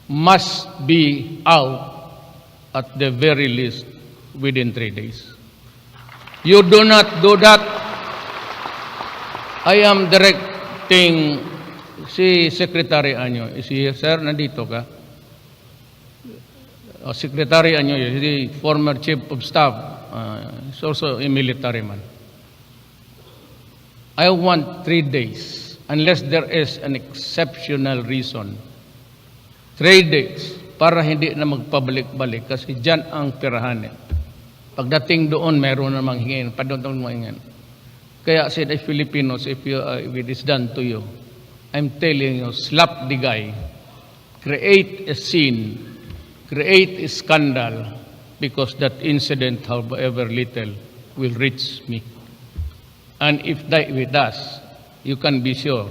must be out at the very least within 3 days. You do not do that. I am directing si Secretary Anyo. Is he here, sir? Nandito ka? Secretary Anyo, is the former Chief of Staff. He's also a military man. I want 3 days, unless there is an exceptional reason. 3 days, para hindi na magpabalik-balik, kasi dyan ang pirahan. Pagdating doon, meron namang hingin, padotong mo hingin. Kaya said the Filipinos, if it is done to you, I'm telling you, slap the guy, create a scene, create a scandal, because that incident, however little, will reach me. And if that it does, you can be sure,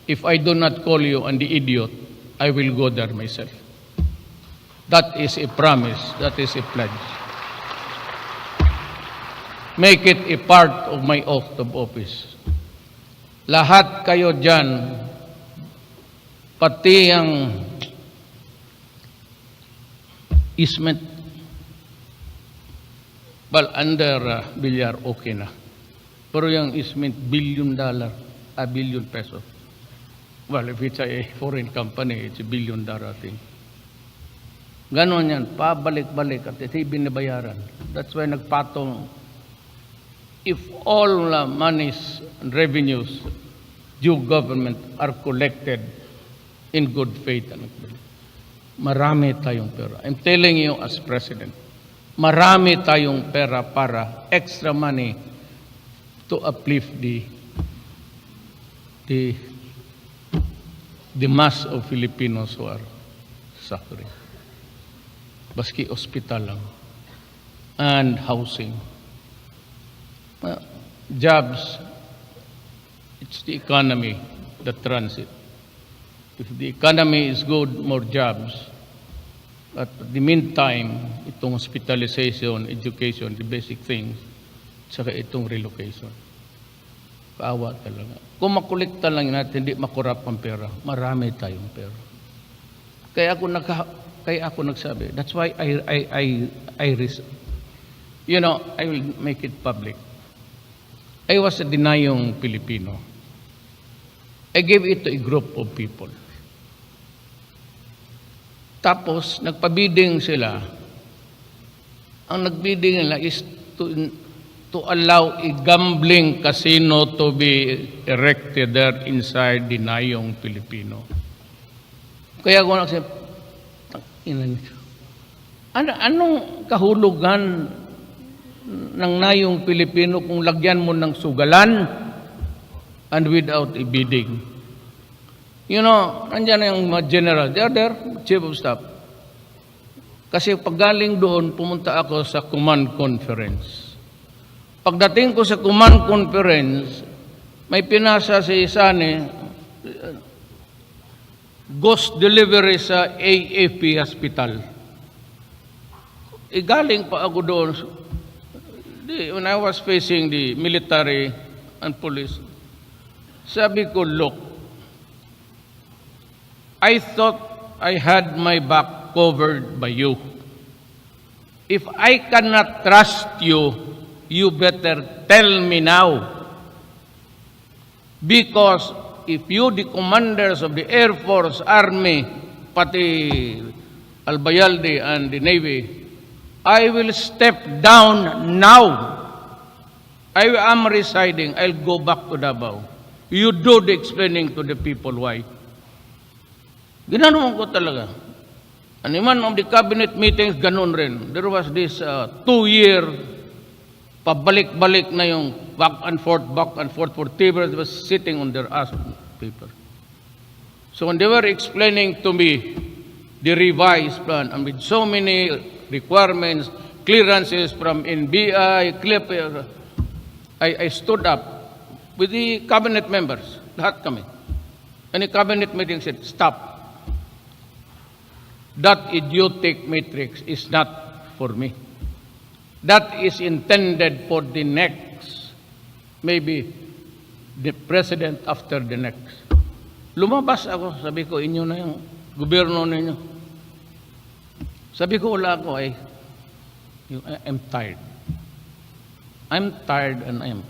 if I do not call you an idiot, I will go there myself. That is a promise, that is a pledge. Make it a part of my oath of office. Lahat kayo dyan, pati ang easement, well, under Villar, okay na. Pero yung easement, $1 billion, $1 billion pesos. Well, if it's a foreign company, it's $1 billion thing. Ganon yan, pabalik-balik at ito'y binabayaran. That's why nagpatong. If all monies and revenues due government are collected in good faith, marami tayong pera. I'm telling you as president, marami tayong pera para extra money to uplift the mass of Filipinos who are suffering. Baski hospital lang and housing. Jobs, it's the economy that runs it. If the economy is good, more jobs. But in the meantime, itong hospitalization, education, the basic things, saka itong relocation. Kaawa talaga. Kung makolekta lang natin, hindi makurap ang pera, marami tayong pera. Kaya ako nagsabi, that's why I will make it public. I was a denying Filipino. I gave it to a group of people. Tapos, nagpabidding sila. Ang nagbidding nila is to allow a gambling casino to be erected there inside Dinayong Filipino. Kaya ako nagsabi, anong kahulugan ng Nayong Pilipino kung lagyan mo ng sugalan and without a bidding? You know, nandiyan yung mga general, they are there, chief of staff. Kasi paggaling doon, pumunta ako sa command conference. Pagdating ko sa command conference, may pinasa si Isani, ghost delivery sa AAP Hospital. Galing pa ako doon. When I was facing the military and police, sabi ko, look, I thought I had my back covered by you. If I cannot trust you, you better tell me now. Because if you, the commanders of the Air Force, Army, pati Albayalde and the Navy, I will step down now. I am residing. I'll go back to Davao. You do the explaining to the people why. Ginanon ko talaga. And in of the cabinet meetings, ganun rin. There was this 2-year pabalik-balik na yung back and forth for tables was sitting on their ass paper. So when they were explaining to me the revised plan, and with so many requirements, clearances from NBI, I stood up with the cabinet members, lahat kami. And the cabinet meeting said, stop. That idiotic matrix is not for me. That is intended for the next, maybe the president after the next. Lumabas ako, sabi ko, inyo na yung gobyerno ninyo. Sabi ko, wala ako I'm tired. I'm tired and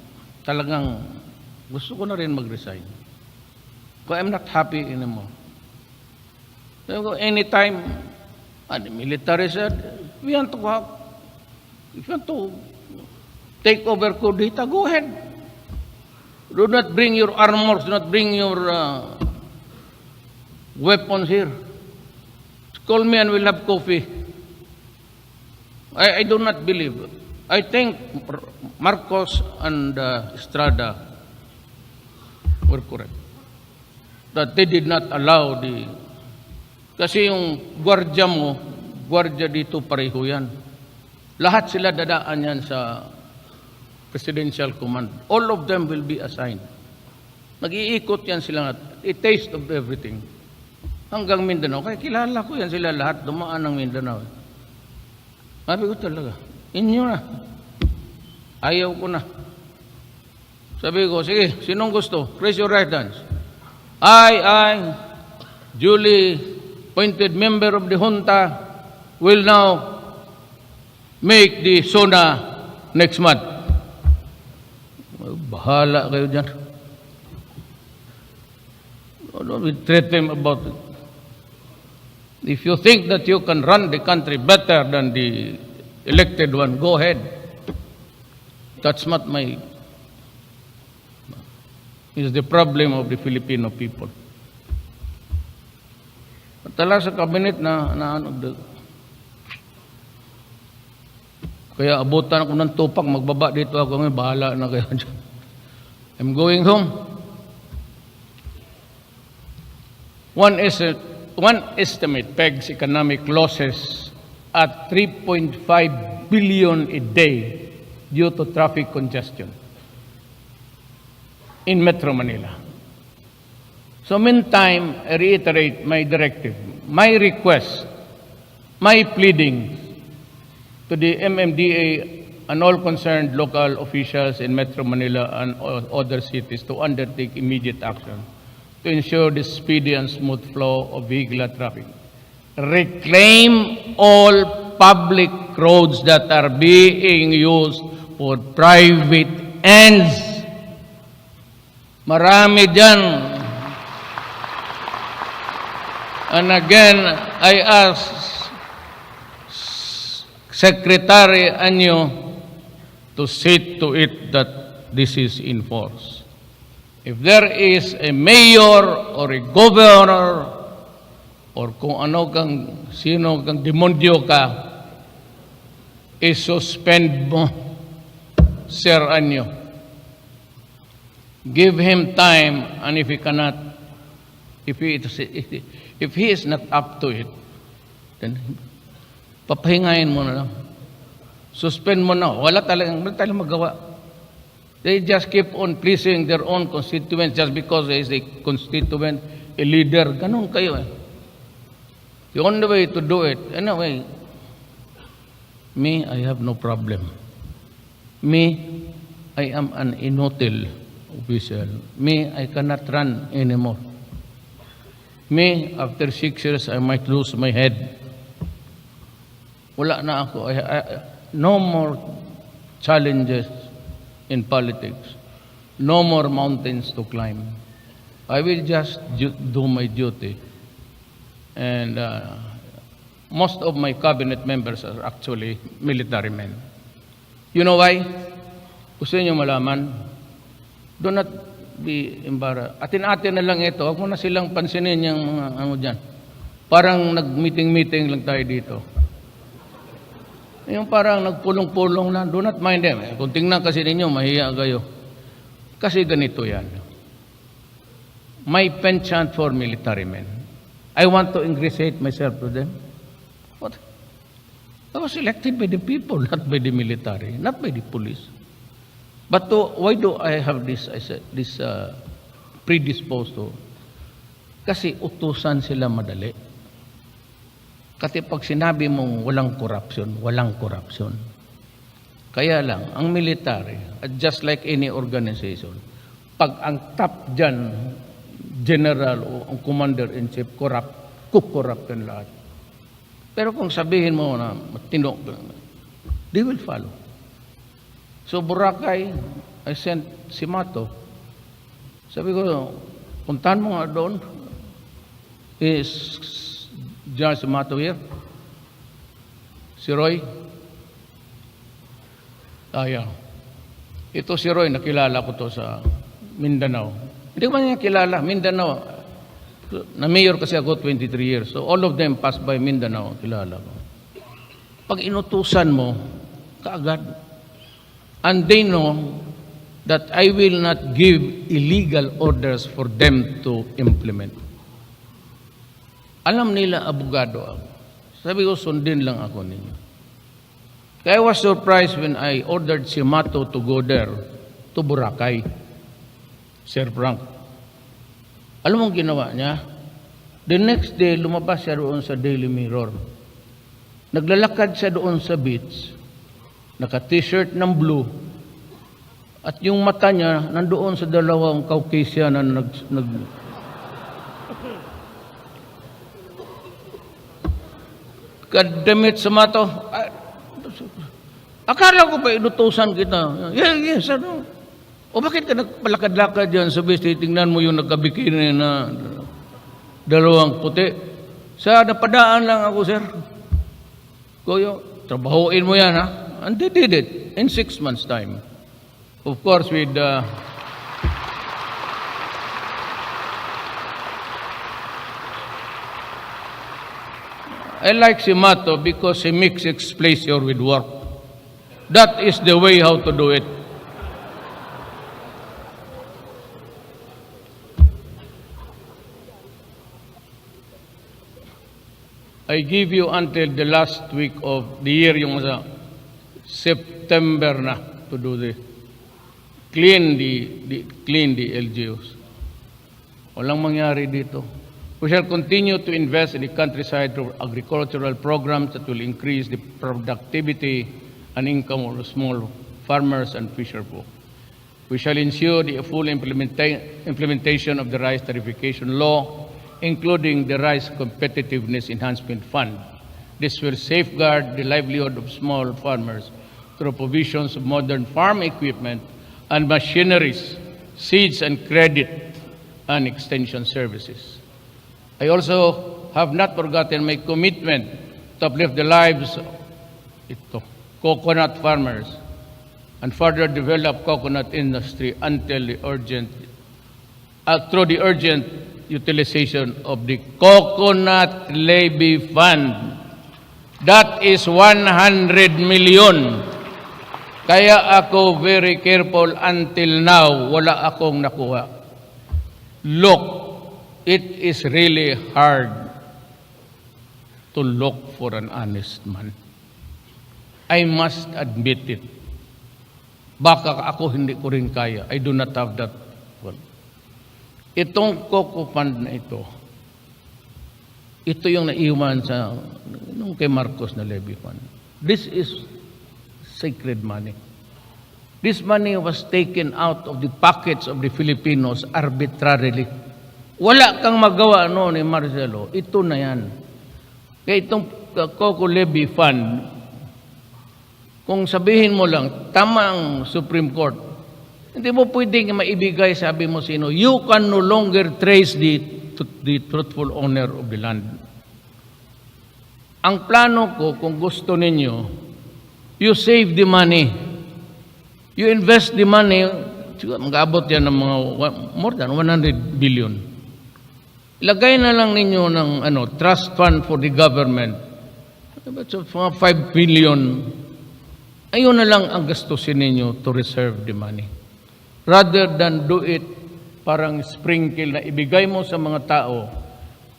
talagang gusto ko na rin mag-resign. Because I'm not happy anymore. So anytime, the military said, we want to have, if you want to take over Kudita, go ahead. Do not bring your armors, do not bring your weapons here. Call me and we'll have coffee. I do not believe. I think Marcos and Estrada were correct. That they did not allow kasi yung gwardiya dito pareho yan. Lahat sila dadaan yan sa Presidential Command. All of them will be assigned. Nag-iikot yan sila, a taste of everything. Hanggang Mindanao. Kaya kilala ko yan sila lahat, dumaan ng Mindanao. Sabi ko talaga, inyo na. Ayaw ko na. Sabi ko, sige, sinong gusto? Raise your right hands. I, duly appointed member of the junta, will now make the Sona next month. Bahala kayo dyan. Don't threat them about it. If you think that you can run the country better than the elected one, go ahead. That's not is the problem of the Filipino people. Tala sa cabinet kaya abutan ako ng tupak, magbaba dito ako, ngayon bahala na kayo dyan. I'm going home. One estimate pegs economic losses at 3.5 billion a day due to traffic congestion in Metro Manila. So meantime, I reiterate my directive, my request, my pleading to the MMDA and all concerned local officials in Metro Manila and other cities to undertake immediate action to ensure the speedy and smooth flow of vehicular traffic. Reclaim all public roads that are being used for private ends. Marami dyan. And again, I ask Secretary Anyo to see to it that this is enforced. If there is a mayor or a governor or kung ano sino kang demonyo ka, i-suspend mo, Sir Anyo. Give him time, and if he cannot, if he is not up to it, then papahingayin mo na lang. Suspend mo na. Wala talagang magawa. They just keep on pleasing their own constituents just because there is a constituent a leader. Ganun kayo eh. The only way to do it, anyway, me, I have no problem. Me, I am an inutil official. Me, I cannot run anymore. Me, after 6 years, I might lose my head. Wala na ako. No more challenges in politics. No more mountains to climb. I will just do my duty. And most of my cabinet members are actually military men. You know why? Gusto niyo malaman? Do not be embarrassed. Atin-atin na lang ito. Huwag mo na silang pansinin yung mga ano dyan. Parang nag-meeting-meeting lang tayo dito. Yung parang nagpulong-pulong lang. Do not mind them. Kung tingnan kasi ninyo, mahiya kayo. Kasi ganito yan. My penchant for military men. I want to ingratiate myself to them. What? I was elected by the people, not by the military, not by the police. But why do I have this predisposed to? Kasi utusan sila madali. Kasi pag sinabi mong walang korupsyon. Kaya lang, ang military, just like any organization, pag ang top dyan, general o ang commander-in-chief, kukorrupt yan lahat. Pero kung sabihin mo na matino, they will follow. So Boracay, I sent si Mato. Sabi ko, puntahan mo nga doon. Is General si Mato here? Si Roy? Yeah. Ito si Roy, nakilala ko to sa Mindanao. Hindi ko man niya kilala. Mindanao. Na-mayor kasi ako 23 years. So all of them passed by Mindanao. Kilala ko. Pag inutusan mo, kaagad. And they know that I will not give illegal orders for them to implement. Alam nila, abogado ako. Sabi ko, sundin lang ako ninyo. Kaya I was surprised when I ordered si Mato to go there, to Boracay. Sir Frank. Alam mong ginawa niya? The next day, lumabas siya doon sa Daily Mirror. Naglalakad siya doon sa beach, naka-t-shirt ng blue, at yung mata niya nandoon sa dalawang Caucasian na kadamit sa mato. Akala ko pa inutusan kita. Yes, ano? O bakit ka nagpalakad-lakad dyan sa beach? Tingnan mo yung nagkabikini na dalawang puti. Sa napadaan lang ako, sir. Kuya, trabahuin mo yan, ha? And they did it in 6 months' time. Of course, with I like si Mato because he mixes pleasure with work. That is the way how to do it. I give you until the last week of the year, yung sa September na, to do this. Clean the LGUs. Walang mangyari dito. We shall continue to invest in the countryside through agricultural programs that will increase the productivity and income of small farmers and fisherfolk. We shall ensure the full implementation of the rice tariffication law, including the Rice Competitiveness Enhancement Fund. This will safeguard the livelihood of small farmers through provisions of modern farm equipment and machineries, seeds and credit, and extension services. I also have not forgotten my commitment to uplift the lives of coconut farmers and further develop coconut industry until the through the urgent utilization of the Coconut Levy Fund. That is 100 million. Kaya ako very careful until now, wala akong nakuha. Look, it is really hard to look for an honest man. I must admit it. Baka ako hindi ko rin kaya. I do not have that one. Itong Coco Fund na ito yung naiwan sa nung kay Marcos na levy fund. This is sacred money. This money was taken out of the pockets of the Filipinos arbitrarily. Wala kang magawa ni Marcelo. Ito na yan. Kaya itong Coco Levy Fund, kung sabihin mo lang, tama ang Supreme Court, hindi mo pwedeng maibigay, sabi mo sino, you can no longer trace the truthful owner of the land. Ang plano ko, kung gusto ninyo, you save the money. You invest the money, mag-abot yan ng mga more than 100 billion. Ilagay na lang ninyo ng trust fund for the government. So, mga 5 billion. Ayun na lang ang gastusin ninyo to reserve the money. Rather than do it parang sprinkle na ibigay mo sa mga tao,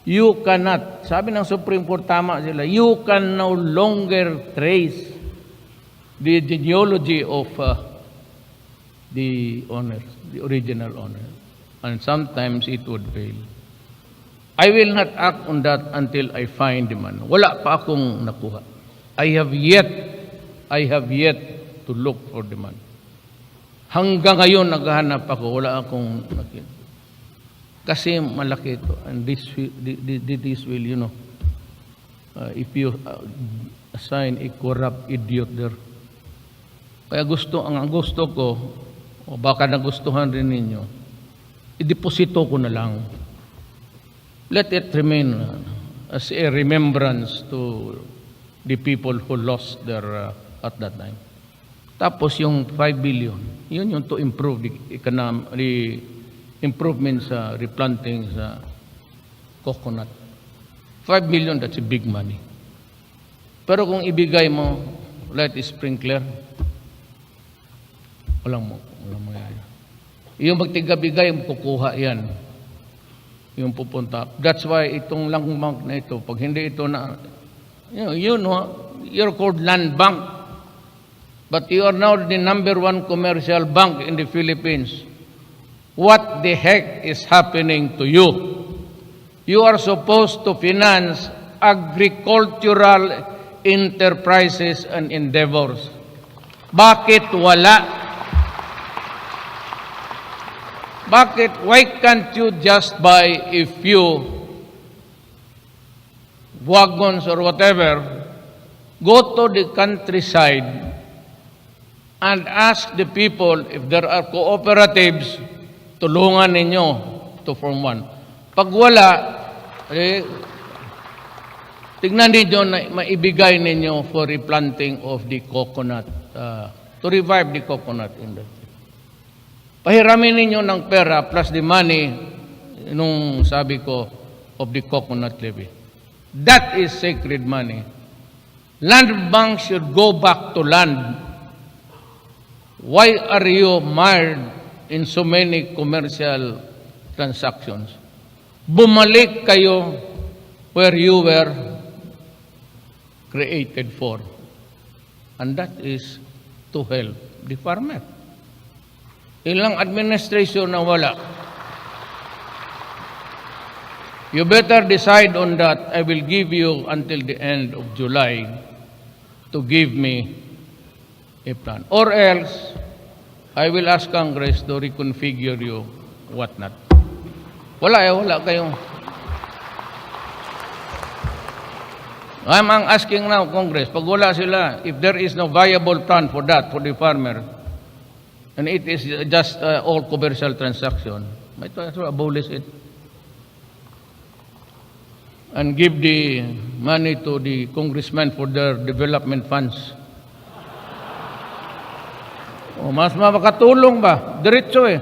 you cannot, sabi ng Supreme Court, tama sila, you can no longer trace the genealogy of the owner, the original owner. And sometimes it would fail. I will not act on that until I find the man. Wala pa akong nakuha. I have yet to look for the man. Hanggang ngayon naghahanap ako, wala akong nakita. Kasi malaki ito. And this will, if you assign a corrupt idiot there. Kaya ang gusto ko, o baka nagustuhan rin ninyo, ideposito ko na lang. Let it remain as a remembrance to the people who lost their at that time. Tapos yung 5 billion, yun yung to improve the improvement sa replanting sa coconut. 5 million, that's a big money. Pero kung ibigay mo, light sprinkler, walang mangyayari. Yung magtigabigay, kukuha yan. Yung pupunta. That's why itong land bank na ito, pag hindi ito na, you're called land bank. But you are now the #1 commercial bank in the Philippines. What the heck is happening to you? You are supposed to finance agricultural enterprises and endeavors. Bakit wala? Bakit? Why can't you just buy a few wagons or whatever, go to the countryside and ask the people if there are cooperatives, tulungan ninyo to form one. Pag wala, tignan ninyo na maibigay ninyo for replanting of the coconut, to revive the coconut industry. Pahiramin ninyo ng pera plus the money, nung sabi ko, of the coconut levy. That is sacred money. Land bank should go back to land. Why are you mired in so many commercial transactions? Bumalik kayo where you were created for. And that is to help the farmer. Ilang administration na wala. You better decide on that. I will give you until the end of July to give me a plan. Or else, I will ask Congress to reconfigure you whatnot. Wala kayong... I'm asking now, Congress, pag wala sila, if there is no viable plan for that, for the farmer, and it is just all commercial transaction, might as well abolish it. And give the money to the congressmen for their development funds. O, mas makatulong ba? Diretso eh.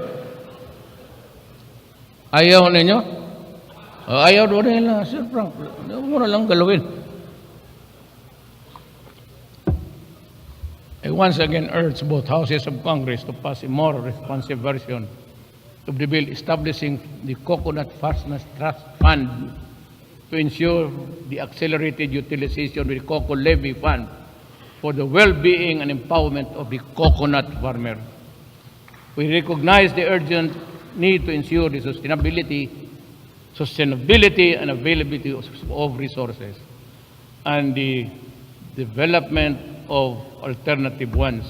Ayaw ninyo? Ayaw doon nila, Sir Frank. Huwag mo na lang galawin. I once again urge both houses of Congress to pass a more responsive version of the bill establishing the Coconut Farmers Trust Fund to ensure the accelerated utilization of the Coco Levy Fund for the well-being and empowerment of the coconut farmer. We recognize the urgent need to ensure the sustainability and availability of resources and the development of alternative ones.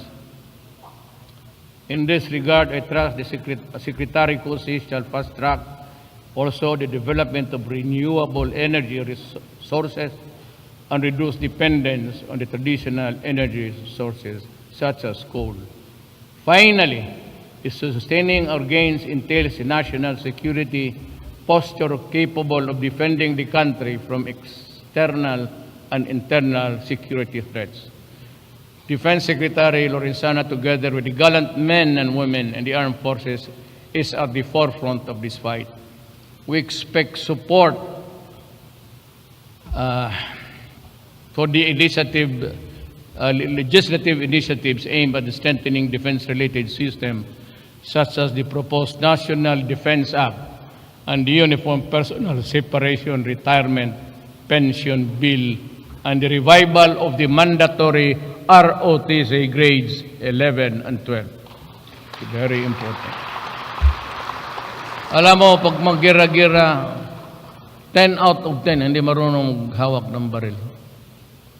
In this regard, I trust the Secretary Kusi shall fast track also the development of renewable energy resources and reduce dependence on the traditional energy sources such as coal. Finally, sustaining our gains entails a national security posture capable of defending the country from external and internal security threats. Defense Secretary Lorenzana, together with the gallant men and women in the armed forces, is at the forefront of this fight. We expect support for the legislative initiatives aimed at strengthening defense-related systems, such as the proposed National Defense Act and the Uniform Personnel Separation Retirement Pension Bill, and the revival of the mandatory ROTC grades 11 and 12. Very important. Alam mo, pag mag-gira-gira, 10 out of 10 hindi marunong maghawak ng baril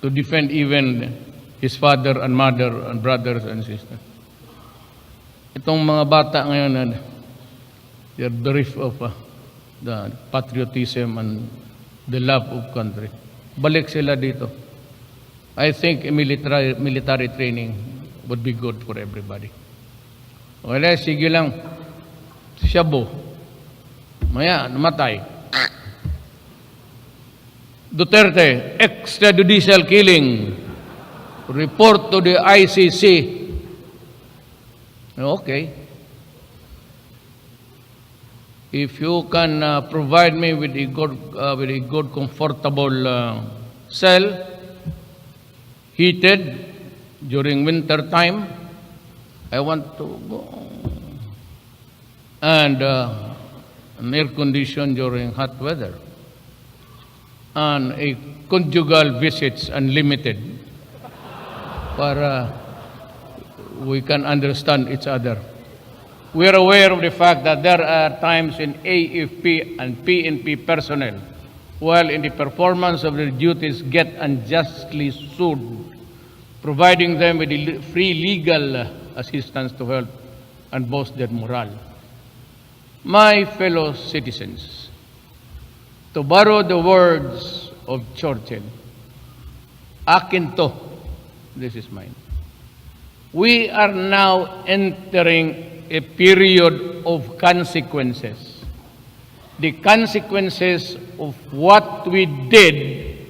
to defend even his father and mother and brothers and sisters. Itong mga bata ngayon, they're bereft of the patriotism and the love of country. Balik sila dito. I think a military training would be good for everybody. Wala, sige lang. Shabu. Maya, namatay. Duterte, extrajudicial killing. Report to the ICC. Okay. If you can provide me with a good, comfortable cell, heated during winter time, I want to go, and an air condition during hot weather, and a conjugal visits unlimited, para we can understand each other. We are aware of the fact that there are times when AFP and PNP personnel, while in the performance of their duties, get unjustly sued, providing them with free legal assistance to help and boost their morale. My fellow citizens, to borrow the words of Churchill, akin to, this is mine. We are now entering a period of consequences. The consequences of what we did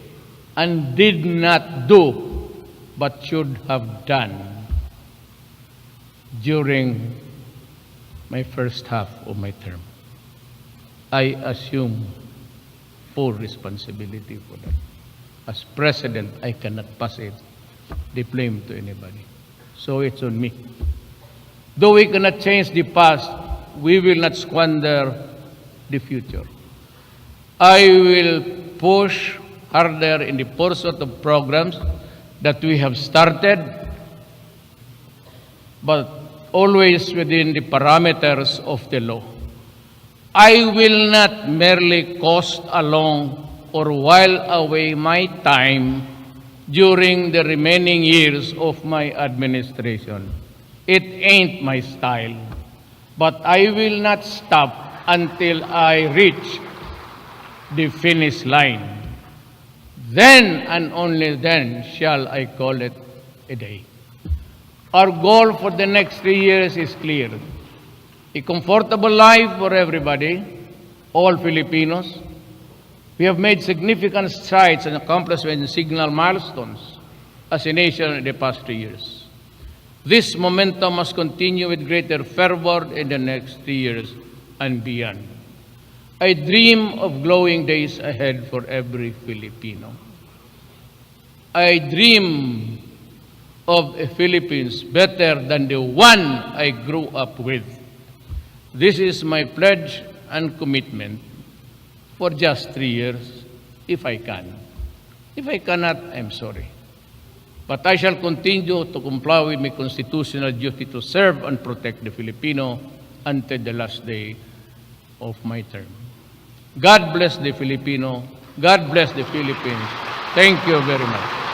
and did not do, but should have done during my first half of my term. I assume full responsibility for that. As president, I cannot pass the blame to anybody. So it's on me. Though we cannot change the past, we will not squander the future. I will push harder in the pursuit of programs that we have started, but always within the parameters of the law. I will not merely coast along or while away my time during the remaining years of my administration. It ain't my style, but I will not stop until I reach the finish line. Then and only then shall I call it a day. Our goal for the next 3 years is clear. A comfortable life for everybody, all Filipinos. We have made significant strides and accomplishments in signal milestones as a nation in the past 3 years. This momentum must continue with greater fervor in the next 3 years and beyond. I dream of glowing days ahead for every Filipino. I dream of a Philippines better than the one I grew up with. This is my pledge and commitment for just 3 years, if I can. If I cannot, I'm sorry. But I shall continue to comply with my constitutional duty to serve and protect the Filipino until the last day of my term. God bless the Filipino. God bless the Philippines. Thank you very much.